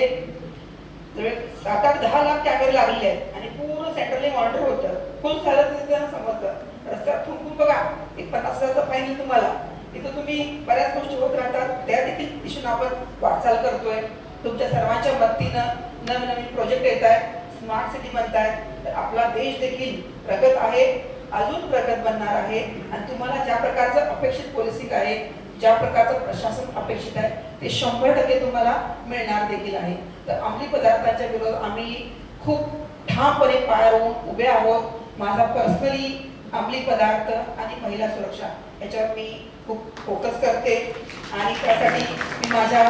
7-8-10 लाख कॅमेरे लागलेले आहेत आणि पूर्ण सेंट्रली मॉनिटर होतं. फुल झालं तर त्यांना समजतं. रस्त्यावर थुंकून बघा, एक 50,000चा फाईन येईल तुम्हाला. इथं तुम्ही बऱ्याच गोष्टी होत राहतात, त्या देखील दिशेनं आपण वाटचाल करतोय. तुमच्या सर्वांच्या मदतीनं नवनवीन प्रोजेक्ट येत आहेत, स्मार्ट सिटी बनतायत. तर आपला देश देखील प्रगत आहे, अजून प्रगत बनणार आहे. आणि तुम्हाला ज्या प्रकारचं अपेक्षित पॉलिसिंग आहे, ज्या प्रकारचं प्रशासन अपेक्षित आहे, ते 100% तुम्हाला मिळणार देखील आहे. तर अंमली पदार्थांच्या विरोधात आम्ही खूप ठामपणे पायावर उभे आहोत. माझा पर्सनली अंमली पदार्थ आणि महिला सुरक्षा याच्यावर मी खूप फोकस करते आणि त्यासाठी मी माझ्या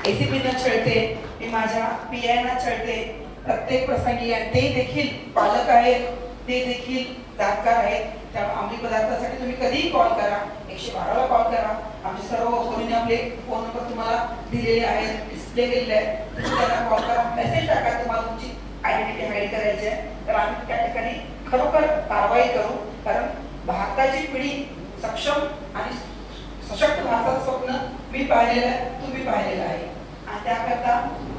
ACPनं छळते, मी माझ्या PIनं छळते प्रत्येक प्रसंगी. आणि ते देखील पालक आहेत, ते देखील जातकार आहेत. त्यामुळे अंमली पदार्थासाठी तुम्ही कधीही कॉल करा, 112ला कॉल करा. आमचे सर्व कोणी आपले फोन नंबर तुम्हाला दिलेले आहेत, डिस्प्ले केलेले आहेत. त्यांना कॉल करा, मेसेज टाका, तुम्हाला तुमची आयडेंटिटी हाईड करायची आहे. तर आम्ही त्या ठिकाणी खरोखर कारवाई करू. कारण भारताची पिढी सक्षम आणि सशक्त भारताचं स्वप्न मी पाहिलेलं आहे, तुम्ही पाहिलेलं आहे. आणि त्याकरता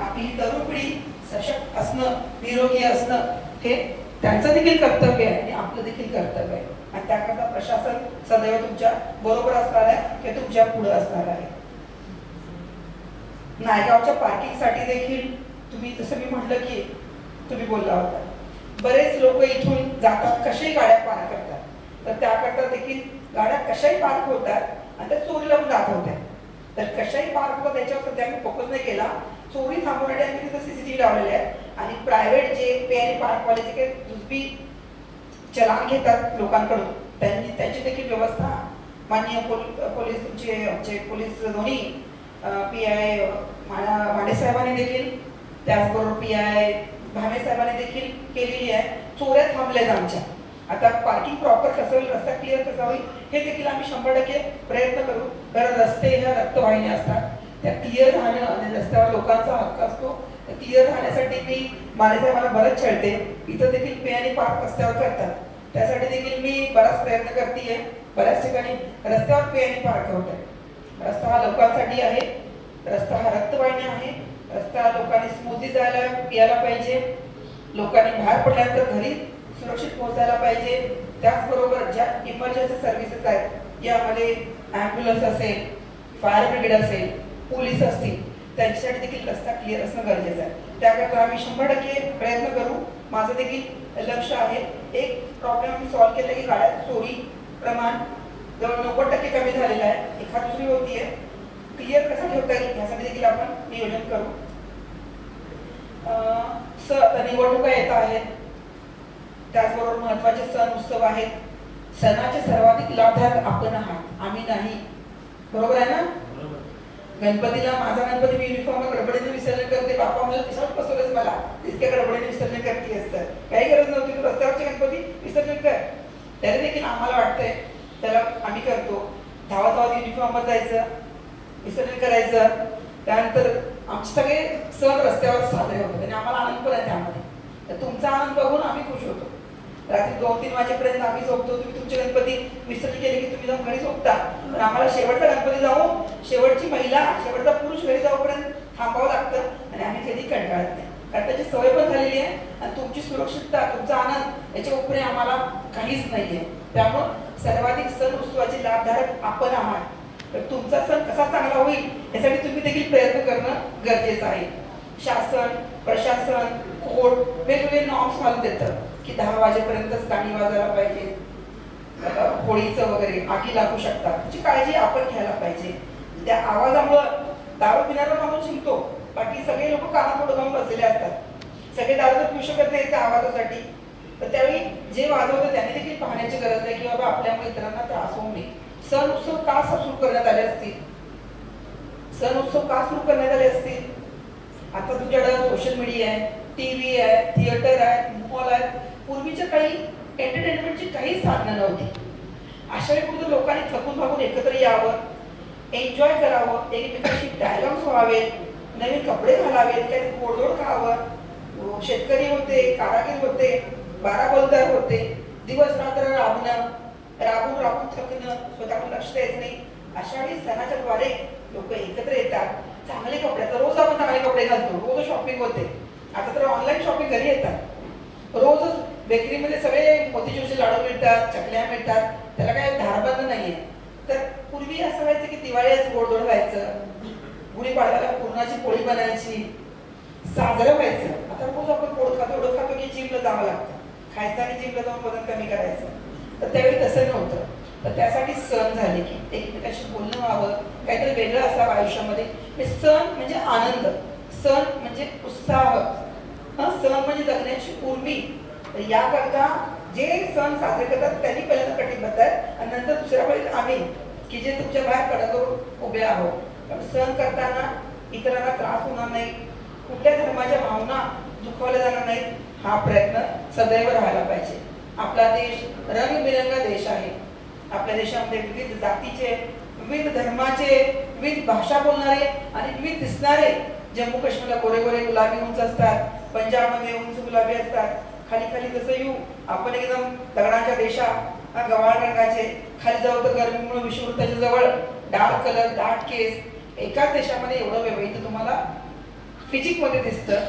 आपली तरुण पिढी सशक्त असणं, निरोगी असणं हे त्यांचं देखील कर्तव्य आहे आणि आपलं देखील कर्तव्य आहे. आणि त्याकरता प्रशासन सदैव तुमच्या बरोबर असणार आहे, हे तुमच्या पुढे असणार आहे. नायगावच्या पार्किंगसाठी देखील तुम्ही, जसं मी म्हटलं की तुम्ही बोलला होता, बरेच लोक इथून जातात, कशाही गाड्या पार्क करतात. तर त्याकरता देखील गाड्या कशाही पार्क होतात आणि त्या चोरीला पण जात होत्या. तर कशाही पार्क होतात त्याच्यावर सध्या आम्ही फोकस नाही केला. चोरी थांबवण्यासाठी आम्ही तिथं CCTV लावलेले आहेत. आणि प्रायव्हेट जे पे आणि पार्कवाले जे काही जुजबी चलान घेतात लोकांकडून, त्यांची देखील व्यवस्था माननीय पोलीस, तुमचे पोलीस दोन्ही PI मांडे साहेबांनी देखील, त्याचबरोबर PI भामे साहेबांनी देखील केलेली आहे. चोऱ्या थांबल्यात आमच्या. आता पार्किंग प्रॉपर कसं होईल, रस्ता क्लिअर कसा होईल, हे देखील आम्ही 100% प्रयत्न करू. कारण रस्ते ह्या रक्तवाहिन्या असतात, त्या क्लिअर राहणं आणि रस्त्यावर लोकांचा हक्क असतो. क्लिअर राहण्यासाठी मी मानेसाहेबांना बरंच छळते. इथं देखील पे आणि पार्क रस्त्यावर करतात, त्यासाठी देखील मी बराच प्रयत्न करते. बऱ्याच ठिकाणी रस्त्यावर पे आणि पार्क होत आहे. रस्ता हा लोकांसाठी आहे, रस्ता हा रक्तवाहिन्या आहे. रस्ता लोकांनी स्मूथली यायला पाहिजे, लोकांनी बाहेर पडल्यानंतर घरी सुरक्षित पोहोचायला पाहिजे. त्याचबरोबर ज्या इमर्जन्सी सर्व्हिसेस आहेत, यामध्ये ॲम्ब्युलन्स असेल, फायर ब्रिगेड असेल, पोलीस असतील, त्यांच्यासाठी देखील रस्ता क्लिअर असणं गरजेचं आहे. त्याकरता आम्ही 100% प्रयत्न करू. माझं देखील लक्ष आहे. एक प्रॉब्लेम आम्ही सॉल्व्ह केला की गाड्या चोरी प्रमाण जवळ 90% कमी झालेलं आहे. एखाद दुसरी होती आहे, क्लिअर कसा ठेवता येईल यासाठी देखील आपण नियोजन करू. निवडणुका येत आहेत, त्याचबरोबर महत्वाचे सण उत्सव आहेत. सणाचे सर्वाधिक लाभधारक आपण आहात, आम्ही नाही. बरोबर आहे ना? गणपतीला माझा गणपती मी युनिफॉर्म गडबडीने विसर्जन करते. बापा मला तिच्यावर बसवलंच, मला इतक्या गडबडीने विसर्जन करते असतं. काही गरज नव्हती, तू रस्त्यावरचे गणपती विसर्जन कर. त्याला देखील आम्हाला वाटतंय, त्याला आम्ही करतो. धावत युनिफॉर्मवर जायचं, विसर्जन करायचं. त्यानंतर आमचे सगळे सण रस्त्यावर साजरे होतात आणि आम्हाला आनंद पण आहे त्यामध्ये. तर तुमचा आनंद बघून आम्ही खुश होतो. रात्री 2-3 वाजेपर्यंत आम्ही झोपतो. तुम्ही तुमचे गणपती विसर्जन केले की तुम्ही जाऊन घरी झोपता. पण आम्हाला शेवटचा गणपती जाऊन, शेवटची महिला, शेवटचा पुरुष घरी जाऊपर्यंत थांबावं लागतं आणि आम्ही कधी कंटाळत नाही. कारण त्याची सवय पण झालेली आहे आणि तुमची सुरक्षितता, तुमचा आनंद याच्या उपरी आम्हाला काहीच नाही आहे. त्यामुळं सर्वाधिक सण उत्सवाचे लाभधारक आपण आहात. तर तुमचा सण कसा चांगला होईल यासाठी तुम्ही देखील प्रयत्न करणं गरजेचं आहे. शासन, प्रशासन, कोर्ट वेगवेगळे नॉर्म्स घालून देतं की 10 वाजेपर्यंतच गाणी वाजायला पाहिजे, होळीचं वगैरे आगी लागू शकतात. त्याची काळजी आपण घ्यायला पाहिजे. त्या आवाजामुळं दारू पिणारा माणूस शिकतो, बाकी सगळे लोक कानापुढे जाऊन बसलेले असतात. सगळे दारू तर पिऊ शकत नाही त्या आवाजासाठी. तर त्यावेळी जे वाजवतं त्यांनी देखील पाहण्याची गरज नाही की बाबा आपल्यामुळे इतरांना त्रास होऊ नये. सण उत्सव का सुरू करण्यात आले असतील, सण उत्सव का सुरू करण्यात आले असतील? आता तुमच्याकडे सोशल मीडिया आहे, TV आहे, थिएटर आहे, मॉल आहे. पूर्वीच्या काही एंटरटेनमेंटची काही साधनं नव्हती. अशा वेळी लोकांनी थकून भागून एकत्र यावं, एन्जॉय करावं, एकमेकांशी डायलॉग्स व्हावे, नवीन कपडे घालावेत, काही गोडधोड खावं. शेतकरी होते, कारागीर होते, बाराबोलदार होते, दिवस रात्र राबणं, राबून राबून थकणं, स्वतःकडे लक्ष द्यायचं नाही. अशा वेळी सणाच्या द्वारे लोक एकत्र येतात. चांगले कपडे, तर रोज आपण चांगले कपडे घालतो, रोज शॉपिंग होते. आता तर ऑनलाईन शॉपिंग घरी येतात. रोजच बेकरीमध्ये सगळे मोतीचूरचे लाडू मिळतात, चकल्या मिळतात, त्याला काही धारबंद नाहीये. तर पूर्वी असं व्हायचं की दिवाळीच गोडधोड व्हायचं, गुढीपाडव्याला पुरणाची पोळी बनायची, साजरं व्हायचं. आता रोज आपण गोड खातो, एवढं खातो की जिमला जावं लागतं, खायचं आणि जिमला जाऊन वजन कमी करायचं. तर त्यावेळी तसं नव्हतं. तर त्यासाठी सण झाले की एकमेकांशी बोलणं व्हावं, काहीतरी वेगळं असावं आयुष्यामध्ये. सण म्हणजे आनंद, सण म्हणजे उत्साह, सण म्हणजे जगण्याची उर्मी. याकरता जे सण साजरे करतात त्यांनी पहिल्यांदा कटिबद्ध आहेत आणि नंतर दुसऱ्या वेळी आम्ही की जे तुमच्या बाहेर कडक करून उभे आहोत. सण करताना इतरांना त्रास होणार नाही, कुठल्या धर्माच्या भावना दुखावल्या जाणार नाहीत, हा प्रयत्न सदैव राहायला पाहिजे. आपला देश रंगबिरंगा देश आहे. आपल्या देशामध्ये विविध जातीचे, विविध धर्माचे, विविध भाषा बोलणारे आणि विविध दिसणारे. जम्मू काश्मीरला गोरे गोरे गुलाबी उंच असतात, पंजाबमध्ये उंच गुलाबी असतात, खाली खाली जसं येऊ आपण एकदम दगडांच्या देशा गव्हाळ रंगाचे, खाली जाऊ तर गरमीमुळे विषुववृत्ताच्या जवळ डार्क कलर, दाट केस. एकाच देशामध्ये एवढं वैविध्य तुम्हाला फिजिकमध्ये दिसतं,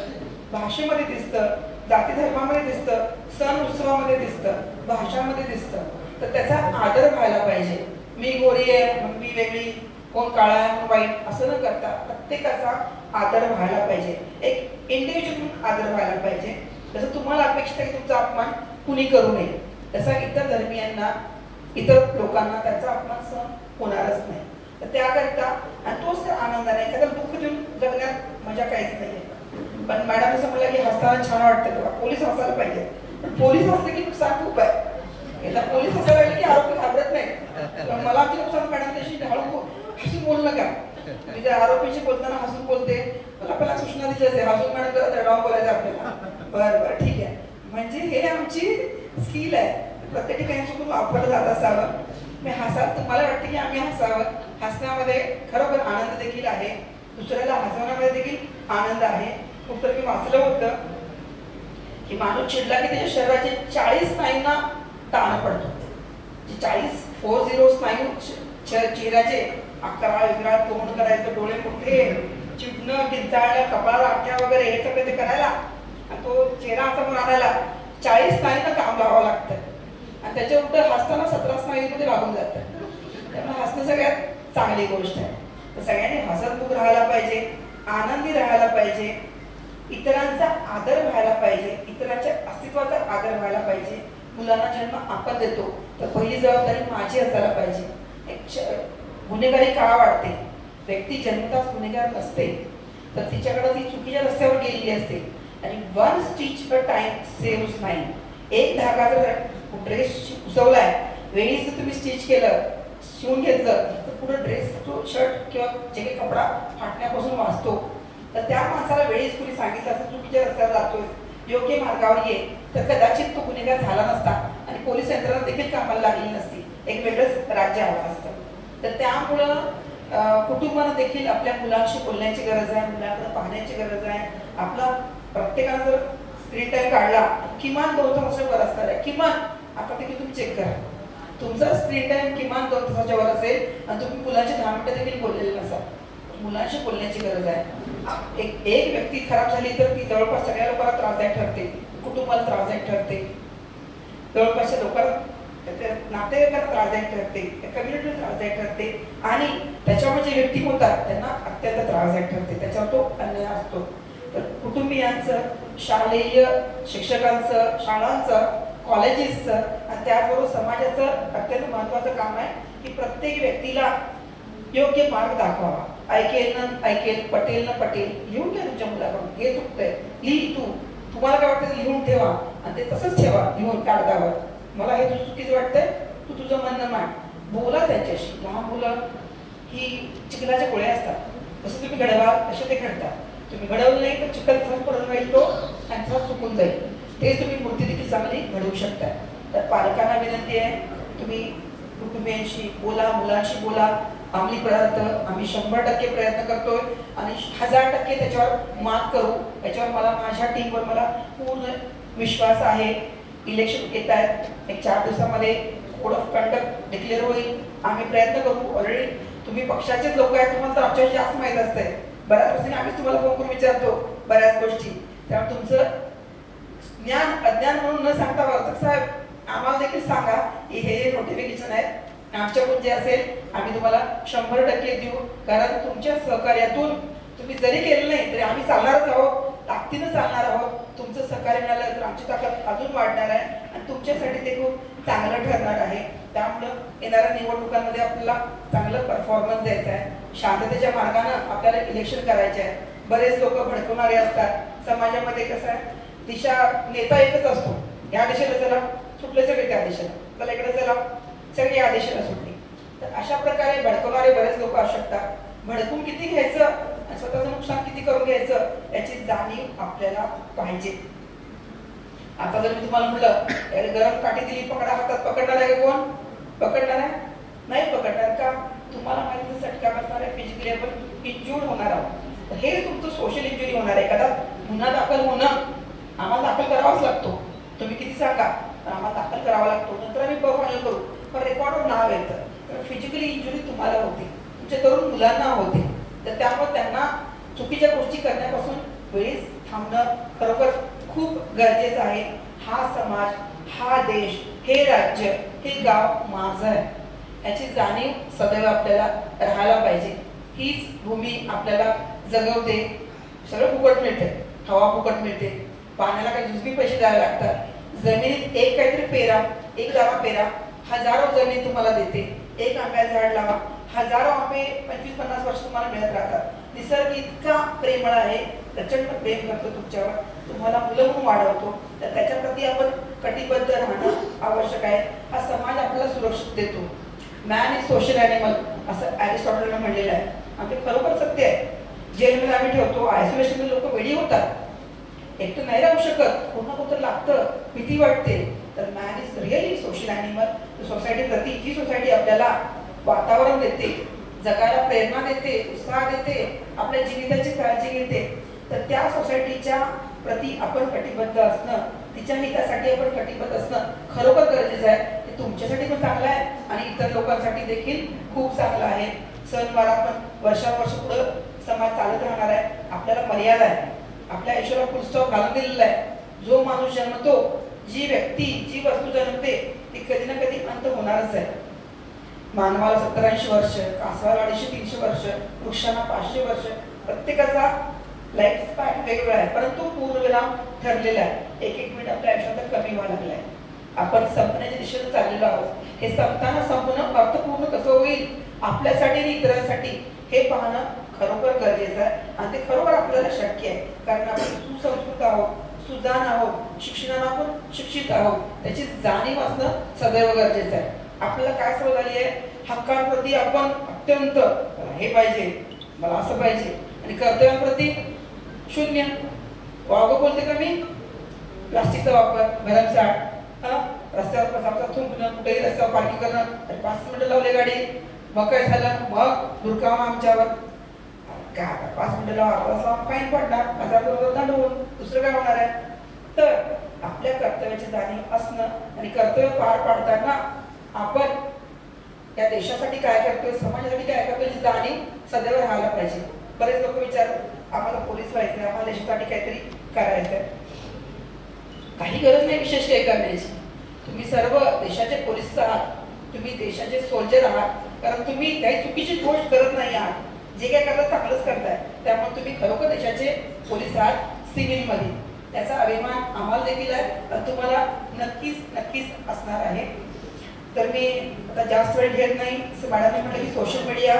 भाषेमध्ये दिसतं, जाती धर्मामध्ये दिसतं, सण उत्सवामध्ये दिसतं, भाषामध्ये दिसतं. तर त्याचा आदर व्हायला पाहिजे. मी गोरी आहे मग मी वेगळी, कोण काळा आहे म्हणून वाईट असं न करता प्रत्येकाचा आदर व्हायला पाहिजे. एक इंडिव्हिज्युअल म्हणून आदर व्हायला पाहिजे. जसं तुम्हाला अपेक्षित आहे की तुमचा अपमान कुणी करू नये, तसा इतर धर्मियांना, इतर लोकांना त्यांचा अपमान सहन होणारच नाही. तर त्याकरता आणि तोच तर आनंदाने, एखाद्याला दुःख देऊन जगण्यात मजा काहीच नाहीये. पण मॅडम असं म्हणलं की हसताना छान वाटतं तेव्हा पोलीस हसायला पाहिजे. पण पोलीस हसले की नुकसान खूप आहे. एकदा पोलीस हसायला लागले की आरोपी घाबरत नाही. मला आमची नुकसान मॅडम त्याशी हळू हसून बोलू नका. मी जर आरोपीशी बोलताना हसून बोलते, मला आपल्याला सूचना दिली असते हसून मॅडम जरा दडावून बोलायचं आपल्याला. बरं बरं ठीक आहे. म्हणजे हे आमची स्किल आहे, प्रत्येक ठिकाणी चुकून वापरलं जात असावं. मी हसाल, तुम्हाला वाटतं की आम्ही हसावं. हसण्यामध्ये खरोखर आनंद देखील आहे, दुसऱ्याला हसवण्यामध्ये देखील आनंद आहे. कुठं मी वाचलं होतं की माणूस चिडला की त्याच्या शरीराचे 40 स्नायूंना ताण पडतो. 40 स्नायू चेहऱ्याचे, अकरा वेगळा, तोंड करायचं, डोळे मोठे, चिडणं, किंचाळणं, कपाळाला आठ्या वगैरे हे सगळं ते करायला आणि तो चेहरा समोर आणायला 40 स्नायूंना काम लावावं लागतं. आणि त्याच्या उलट हसताना 17 स्नायूंमध्ये लागून जातं. त्यामुळे हसणं सगळ्यात चांगली गोष्ट आहे. तर सगळ्यांनी हसतमुख राहायला पाहिजे, आनंदी राहायला पाहिजे, इतरांचा आदर व्हायला पाहिजे, इतरांच्या अस्तित्वाचा आदर व्हायला पाहिजे. मुलांना जन्म आपण देतो तर पहिली जबाबदारी माझी असायला पाहिजे. गुन्हेगारी का वाढते? व्यक्ती जन्मताच गुन्हेगार नसते, तर तिच्याकडे ती चुकीच्या रस्त्यावर गेलेली असते. आणि one stitch a time saves nine. एक धागा जर ड्रेस उसवलाय, वेळीच जर तुम्ही स्टिच केलं, शिवून घेतलं, तर पुढे ड्रेस, तो शर्ट किंवा जे काही कपडा फाटण्यापासून वाचतो. तर त्या माणसाला वेळीच कुणी सांगितलं असं चुकीच्या रस्त्यावर जातोय, योग्य मार्गावर ये, तर कदाचित तो गुन्हेगार झाला नसता आणि पोलीस यंत्रणा देखील कामाला लागली नसती. एक वेगळंच राज्य हवं असतं. तर त्यामुळं कुटुंबानं देखील आपल्या मुलांशी बोलण्याची गरज आहे, मुलांकडे पाहण्याची गरज आहे. आपला प्रत्येकानं जर स्क्रीन टाइम काढला किमान 2 तासाच्या वर असणार आहे. किमान आता देखील तुम्ही चेक करा, तुमचा स्क्रीन टाइम किमान 2 तासाच्या वर असेल आणि तुम्ही मुलांची 10 मिनिटं देखील बोललेले नसाल. मुलांशी बोलण्याची गरज आहे. एक व्यक्ती खराब झाली तर ती जवळपास सगळ्या लोकांना त्रासदायक ठरते, कुटुंबाला त्रासदायक ठरते, जवळपासच्या लोकांना, नातेवाईकांना त्रासदायक ठरते, कम्युनिटीला त्रासदायक ठरते आणि त्याच्यावर जे व्यक्ती होतात त्यांना अत्यंत त्रासदायक ठरते. त्याच्यावर तो अन्याय असतो. तर कुटुंबियांचं, शालेय शिक्षकांचं, शाळांचं, कॉलेजेसचं आणि त्याचबरोबर समाजाचं अत्यंत महत्त्वाचं काम आहे की प्रत्येक व्यक्तीला योग्य मार्ग दाखवावा. ऐकेल न ऐकेल, पटेल न पटेल, लिहून घ्या तुमच्या मुलाकडून, हे चुकतंय, लिही तू, तुम्हाला काय वाटतं लिहून ठेवा आणि ते तसंच ठेवा लिहून कागदावर. मला हे चुकीचं वाटतंय, तू तुझं म्हणणं मांड, बोला त्यांच्याशी. लहान मुलं ही चिखलाच्या गोळ्या असतात, जसं तुम्ही घडवाल तसे ते घडतात. तुम्ही घडवलं नाही तर चिखल तसाच पडून राहील तो आणि तसाच चुकून जाईल. तेच तुम्ही मूर्ती देखील चांगली घडवू शकता. तर पालकांना विनंती आहे, तुम्ही कुटुंबियांशी बोला, मुलांशी बोला. अंमली पदार्थ आम्ही 100% प्रयत्न करतोय आणि 1000% त्याच्यावर मात करू. याच्यावर मला, माझ्या टीमवर मला पूर्ण विश्वास आहे. इलेक्शन येत आहेत, एक 4 दिवसामध्ये कोड ऑफ कंडक्ट डिक्लेअर होईल. आम्ही प्रयत्न करू. ऑलरेडी तुम्ही पक्षाचेच लोक आहेत, तुम्हाला तर आमच्याशी जास्त माहीत असतंय. बऱ्याच गोष्टी आम्ही तुम्हाला फोन करून विचारतो बऱ्याच गोष्टी. त्यामुळे तुमचं ज्ञान अज्ञान म्हणून न सांगता वर्तक साहेब आम्हाला देखील सांगा की हे नोटिफिकेशन आहेत. आमच्याकडून जे असेल आम्ही तुम्हाला 100% देऊ. कारण तुमच्या सहकार्यातून तुम्ही जरी केलं नाही तरी आम्ही चालणारच आहोत, ताकदीनं चालणार आहोत. तुमचं सहकार्य मिळालं तर आमची ताकद अजून वाढणार आहे आणि तुमच्यासाठी ते खूप चांगलं ठरणार आहे. त्यामुळं येणाऱ्या निवडणुकांमध्ये आपल्याला चांगलं परफॉर्मन्स द्यायचं आहे. शांततेच्या मार्गानं आपल्याला इलेक्शन करायचे आहे. बरेच लोक भडकवणारे असतात. समाजामध्ये कसं आहे, दिशा नेता एकच असतो, या दिशेला चला, सुटले सगळे त्या दिशेला, चला इकडे चला, सगळे या दिशेला सुटले. तर अशा प्रकारे भडकवणारे बरेच लोक असू शकतात. भडकून किती घ्यायचं आणि स्वतःचं नुकसान किती करून घ्यायचं याची जाणीव आपल्याला पाहिजे. आता जर मी तुम्हाला म्हटलं गरम काठी दिली, पकडा, हातात पकडणार आहे का कोण? पकडणार आहे? नाही पकडणार. का? तुम्हाला माहिती सटका बसणार आहे, फिजिकली आपण इंज्युर्ड होणार आहोत. हे तुमचं सोशल इंजुरी होणार आहे. एखादा गुन्हा दाखल होणं आम्हाला दाखल करावाच लागतो. तुम्ही किती सांगा तर आम्हाला दाखल करावा लागतो. नंतर आम्ही फायनल करू, पण रेकॉर्डवर नाव येतं. तर फिजिकली इंजुरी तुम्हाला होते, तुमच्या तरुण मुलांना होते. तर त्यामुळे त्यांना चुकीच्या गोष्टी करण्यापासून वेळीच थांबणं खरोखर खूप गरजेचं आहे. हा समाज, हा देश, हे राज्य, हे गाव माझं आहे याची जाणीव सदैव आपल्याला राहायला पाहिजे. हीच भूमी आपल्याला जगवते. सगळं फुकट मिळते, हवा फुकट मिळते, पाण्याला काही जुजबी पैसे द्यावे लागतात. जमिनीत एक काहीतरी पेरा, एक दावा पेरा, हजारो जमीन तुम्हाला देते. एक आंब्याचं झाड लावा, हजारो आंबे 25-50 वर्ष तुम्हाला मिळत राहतात. निसर्ग इतका प्रेमळ आहे, प्रचंड प्रेम करतो तुमच्यावर, तुम्हाला मुलं म्हणून वाढवतो. तर त्याच्याप्रती आपण कटिबद्ध राहणं आवश्यक आहे. हा समाज आपल्याला सुरक्षित देतो. मॅन इज सोशल ॲनिमल असं ॲरिस्टॉटलने म्हणलेलं आहे आणि ते खरोखर सत्य आहे. जेलमध्ये आम्ही ठेवतो, आयसोलेशनमध्ये लोक वेडी होतात, एकटं नाही राहू शकत, कोणा कोणतं लागतं, भीती वाटते. तर man is really social animal. Society प्रती जी सोसायटी आपल्याला वातावरण देते, जगायला प्रेरणा देते, उत्साह देते, आपल्या जीविताची काळजी घेते, तर त्या सोसायटीच्या प्रती आपण कटिबद्ध असणं, तिच्या हितासाठी आपण कटिबद्ध असणं खरोखर गरजेचं आहे. ते तुमच्यासाठी पण चांगलं आहे आणि इतर लोकांसाठी देखील खूप चांगलं आहे. सणवार आपण वर्षानुवर्ष पुढं समाज चालत राहणार आहे. आपल्याला मर्यादा आहे, आपल्या आयुष्याला फुलस्टॉप घालून दिलेला आहे. जो माणूस जन्मतो, जी व्यक्ती, जी वस्तू जन्मते ती कधी ना कधी अंत होणारच आहे. मानवाला 70-80 वर्ष, कासवाला 250-300 वर्ष, वृक्षांना 500 वर्ष, प्रत्येकाचा लाईफ स्पॅन वेगवेगळा आहे, परंतु पूर्वविराम ठरलेला आहे. एक एक मिनिट आपल्या आयुष्यात कमी व्हायला लागला आहे. आपण संपण्याच्या दिशेने चाललेलो आहोत. हे संपताना संपणं अर्थपूर्ण कसं होईल आपल्यासाठी आणि इतरांसाठी हे पाहणं खरोखर गरजेचं आहे आणि ते खरोखर आपल्याला शक्य आहे. कारण आपण सुसंस्कृत आहोत, सुजाण आहोत, शिक्षणाला आपण शिक्षित आहोत, त्याची जाणीव असणं सदैव गरजेचं आहे. आपल्याला काय सवय झाली आहे, हक्कांप्रती आपण अत्यंत हे पाहिजे, मला असं पाहिजे, आणि कर्तव्यांप्रती शून्य. वावगं बोलते का मी? प्लास्टिकचा वापर, भरमसाठ, रस्त्यावर कसा थुंकणं, कुठेही रस्त्यावर पार्किंग करणं, 5 मिनिटं लावले गाडी, मग काय झालं, मग दुर्काम आमच्यावर. काय आता 5 मिनिटं लावा, फाईन पडणार, 1000 दंड होऊन दुसरं काय होणार आहे? तर आपल्या कर्तव्याची जाणीव असणं आणि कर्तव्य पार पाडताना आपण या देशासाठी काय करतोय, समाजासाठी काय करतोय याची जाणीव सदैव राहायला पाहिजे. बरेच लोक विचारतात आम्हाला पोलीस व्हायचंय, आम्हाला देशासाठी काहीतरी करायचंय. काही गरज नाही विशेष काही करण्याची. तुम्ही सर्व देशाचे पोलीस आहात, तुम्ही देशाचे सोल्जर आहात, कारण तुम्ही काही चुकीची गोष्ट करत नाही आहात. जे काय करतात चांगलंच करताय, त्यामुळे तुम्ही खरोखर देशाचे पोलीस आहात सिव्हिलमध्ये. त्याचा अभिमान आम्हाला देखील आहे, तुम्हाला नक्कीच असणार आहे. तर मी आता जास्त वेळ घेत नाही. मॅडमने म्हटलं की सोशल मीडिया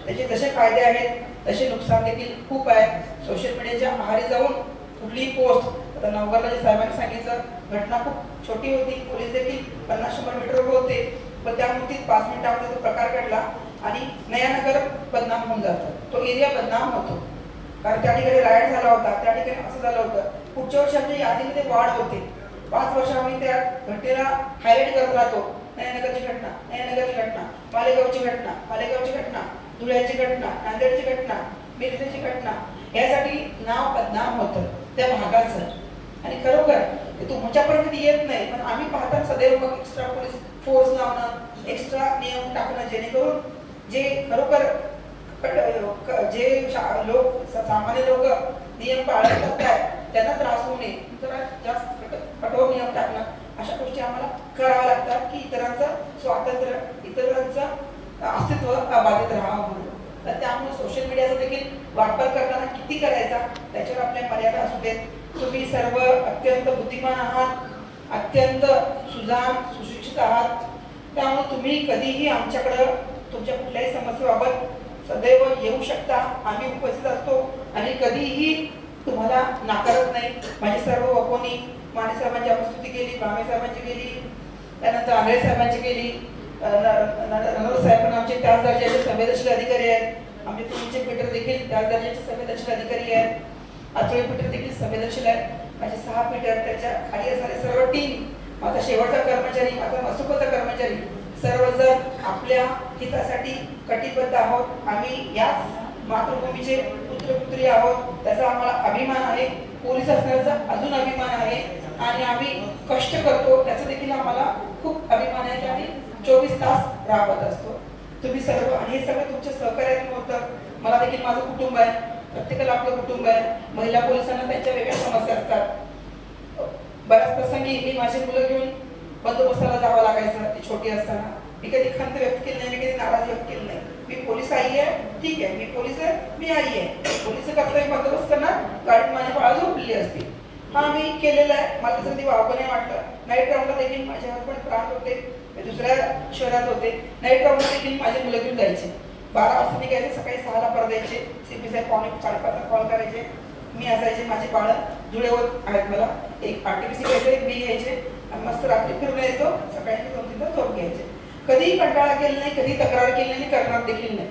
त्याचे जसे फायदे आहेत तसे नुकसान देखील खूप आहे. सोशल मीडियाच्या आहारी जाऊन कुठलीही पोस्ट, आता नवघरला जे साहेबांनी सांगितलं, घटना खूप छोटी होती, पोलीस देखील 50-100 मीटरवर होते, पण त्या मुहूर्तीत 5 मिनिटामध्ये तो प्रकार घडला आणि नयानगर बदनाम होऊन जातं. तो एरिया बदनाम होतो कारण त्या ठिकाणी रायट झाला होता, त्या ठिकाणी असं झालं होतं. पुढच्या वर्षी आमच्या यादीमध्ये वाढ होते. 5 वर्ष आम्ही त्या घटनेला हायलाईट करत राहतो. नयानगरची घटना, नयानगरची घटना, मालेगावची घटना, मालेगावची घटना, धुळ्याची घटना, नांदेडची घटना, मिरजेची घटना, यासाठी नाव बदनाम होतं त्या भागाचं. आणि खरोखर ते तुमच्यापर्यंत येत नाही, पण आम्ही पाहतात सदैव मग एक्स्ट्रा पोलीस फोर्स लावणं, एक्स्ट्रा नियम टाकणं, जेणेकरून जे खरोखर जे लोक सामान्य लोक नियम पाळत असतात त्यांना त्रास होऊ नये, जरा जास्त कठोर नियम टाकणं, अशा गोष्टी आम्हाला कराव्या लागतात की इतरांचं स्वातंत्र्य, इतरांचं अस्तित्व अबाधित राहावं म्हणून. तर त्यामुळे सोशल मीडियाचा देखील वापर करताना किती करायचा त्याच्यावर आपल्या मर्यादा असू देत. तुम्ही सर्व अत्यंत बुद्धिमान आहात, अत्यंत सुजाण सुशिक्षित आहात, त्यामुळे तुम्ही कधीही आमच्याकडं तुमच्या कुठल्याही समस्येबाबत सदैव येऊ शकता. आम्ही उपस्थित असतो आणि कधीही तुम्हाला नाकारत नाही. माझी सर्व वपोनी माने साहेबांची आपण स्तुती केली, बामे साहेबांची केली, त्यानंतर आंधळे साहेबांची केली, नरोद साहेब पण आमचे त्याच दर्जाचे संवेदनशील अधिकारी आहेत. आमचे तुमचे पीटर देखील त्याच दर्जाचे संवेदनशील अधिकारी आहेत. आचळे पीटर देखील संवेदनशील आहेत. माझे 6 पीटर, त्याच्या खाली असणारे सर्व टीम, माझा शेवटचा कर्मचारी, माझा मसुकाचा कर्मचारी, सर्वजण आपल्या हितासाठी कटिबद्ध आहोत. आम्ही याच मातृभूमीचे पुत्रपुत्री आहोत, त्याचा आम्हाला अभिमान आहे. पोलीस असण्याचा अजून अभिमान आहे आणि आम्ही कष्ट करतो त्याचा देखील आम्हाला खूप अभिमान आहे की आम्ही 24 तास राबत असतो. तुम्ही सर्व, आणि हे सगळं तुमच्या सहकार्यातून होतं. मला देखील माझं कुटुंब आहे, प्रत्येकाला आपलं कुटुंब आहे. महिला पोलिसांना त्यांच्या वेगळ्या समस्या असतात. बऱ्याच प्रसंगी मी माझी मुलं घेऊन बंदोबस्ताला जावं लागायचं, ती छोटी असताना. मी कधी खंत व्यक्त केली नाही, मी कधी नाराजी व्यक्त केली नाही. मी पोलीस आई आहे, ठीक आहे, मी पोलीस आहे, मी आई आहे. पोलीस कर्तव्य बंदोबस्त करणार, गाडीत माझी बाळा झोपलेली असते. हा मी केलेला आहे. मला त्याचं कधी वावगं नाही वाटलं. नाईट राऊंडला देखील माझे हसबंड प्रांत होते, दुसऱ्या शहरात होते. नाईट राऊंडला देखील माझे मुलं घेऊन जायचे. 12 वाजता निघायचे, सकाळी 6ला परत यायचे. CP साहेब 4:45ला कॉल करायचे. मी असायचे, माझी बाळं जुळेवर आहेत. मला एक RTPC घ्यायचं, एक बी घ्यायचे आणि मस्त रात्री फिरून यायचो, सकाळी 2-3 तास झोप घ्यायचे. कधीही कंटाळा केला नाही, कधी तक्रार केली नाही, करणार देखील नाही.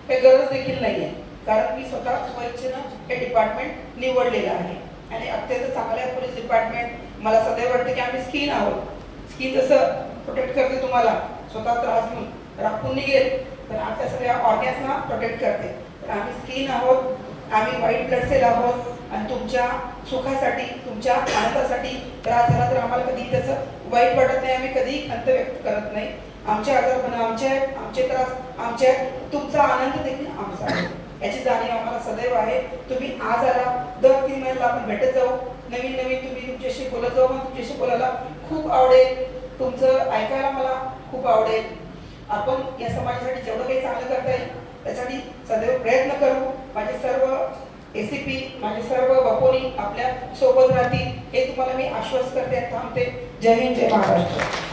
काही गरज देखील नाही आहे, कारण मी स्वतः स्वइच्छेनं हे डिपार्टमेंट निवडलेलं आहे आणि अत्यंत चांगल्या पोलीस डिपार्टमेंट. मला सदैव वाटतं की आम्ही स्किन आहोत. स्किन जसं प्रोटेक्ट करते तुम्हाला, स्वतः त्रास घेऊन राखून निघेल, तर आपल्या सगळ्या ऑर्गन्सना प्रोटेक्ट करते. तर आम्ही स्किन आहोत, आम्ही व्हाईट ब्लड सेल आहोत आणि तुमच्या सुखासाठी, तुमच्या आनंदासाठी त्रास झाला तर आम्हाला कधी त्याचं वाईट वाटत नाही. आम्ही कधीही खंत व्यक्त करत नाही. आमचे आजारपण आमचे त्रास आमचे, तुमचा आनंद देखील आमचा आहे, याची जाणीव आम्हाला सदैव आहे. तुम्ही आज आला, दर 3 महिन्याला आपण भेटत जाऊ, नवीन तुम्ही तुमच्याशी बोलत जाऊ. मला तुमच्याशी बोलायला खूप आवडेल, तुमचं ऐकायला मला खूप आवडेल. आपण या समाजासाठी जेवढं काही चांगलं करता येईल त्यासाठी सदैव प्रयत्न करू. माझे सर्व ACP, माझे सर्व वपोनी आपल्या सोबत राहतील हे तुम्हाला मी आश्वस्त करते. थांबते. जय हिंद, जय महाराष्ट्र.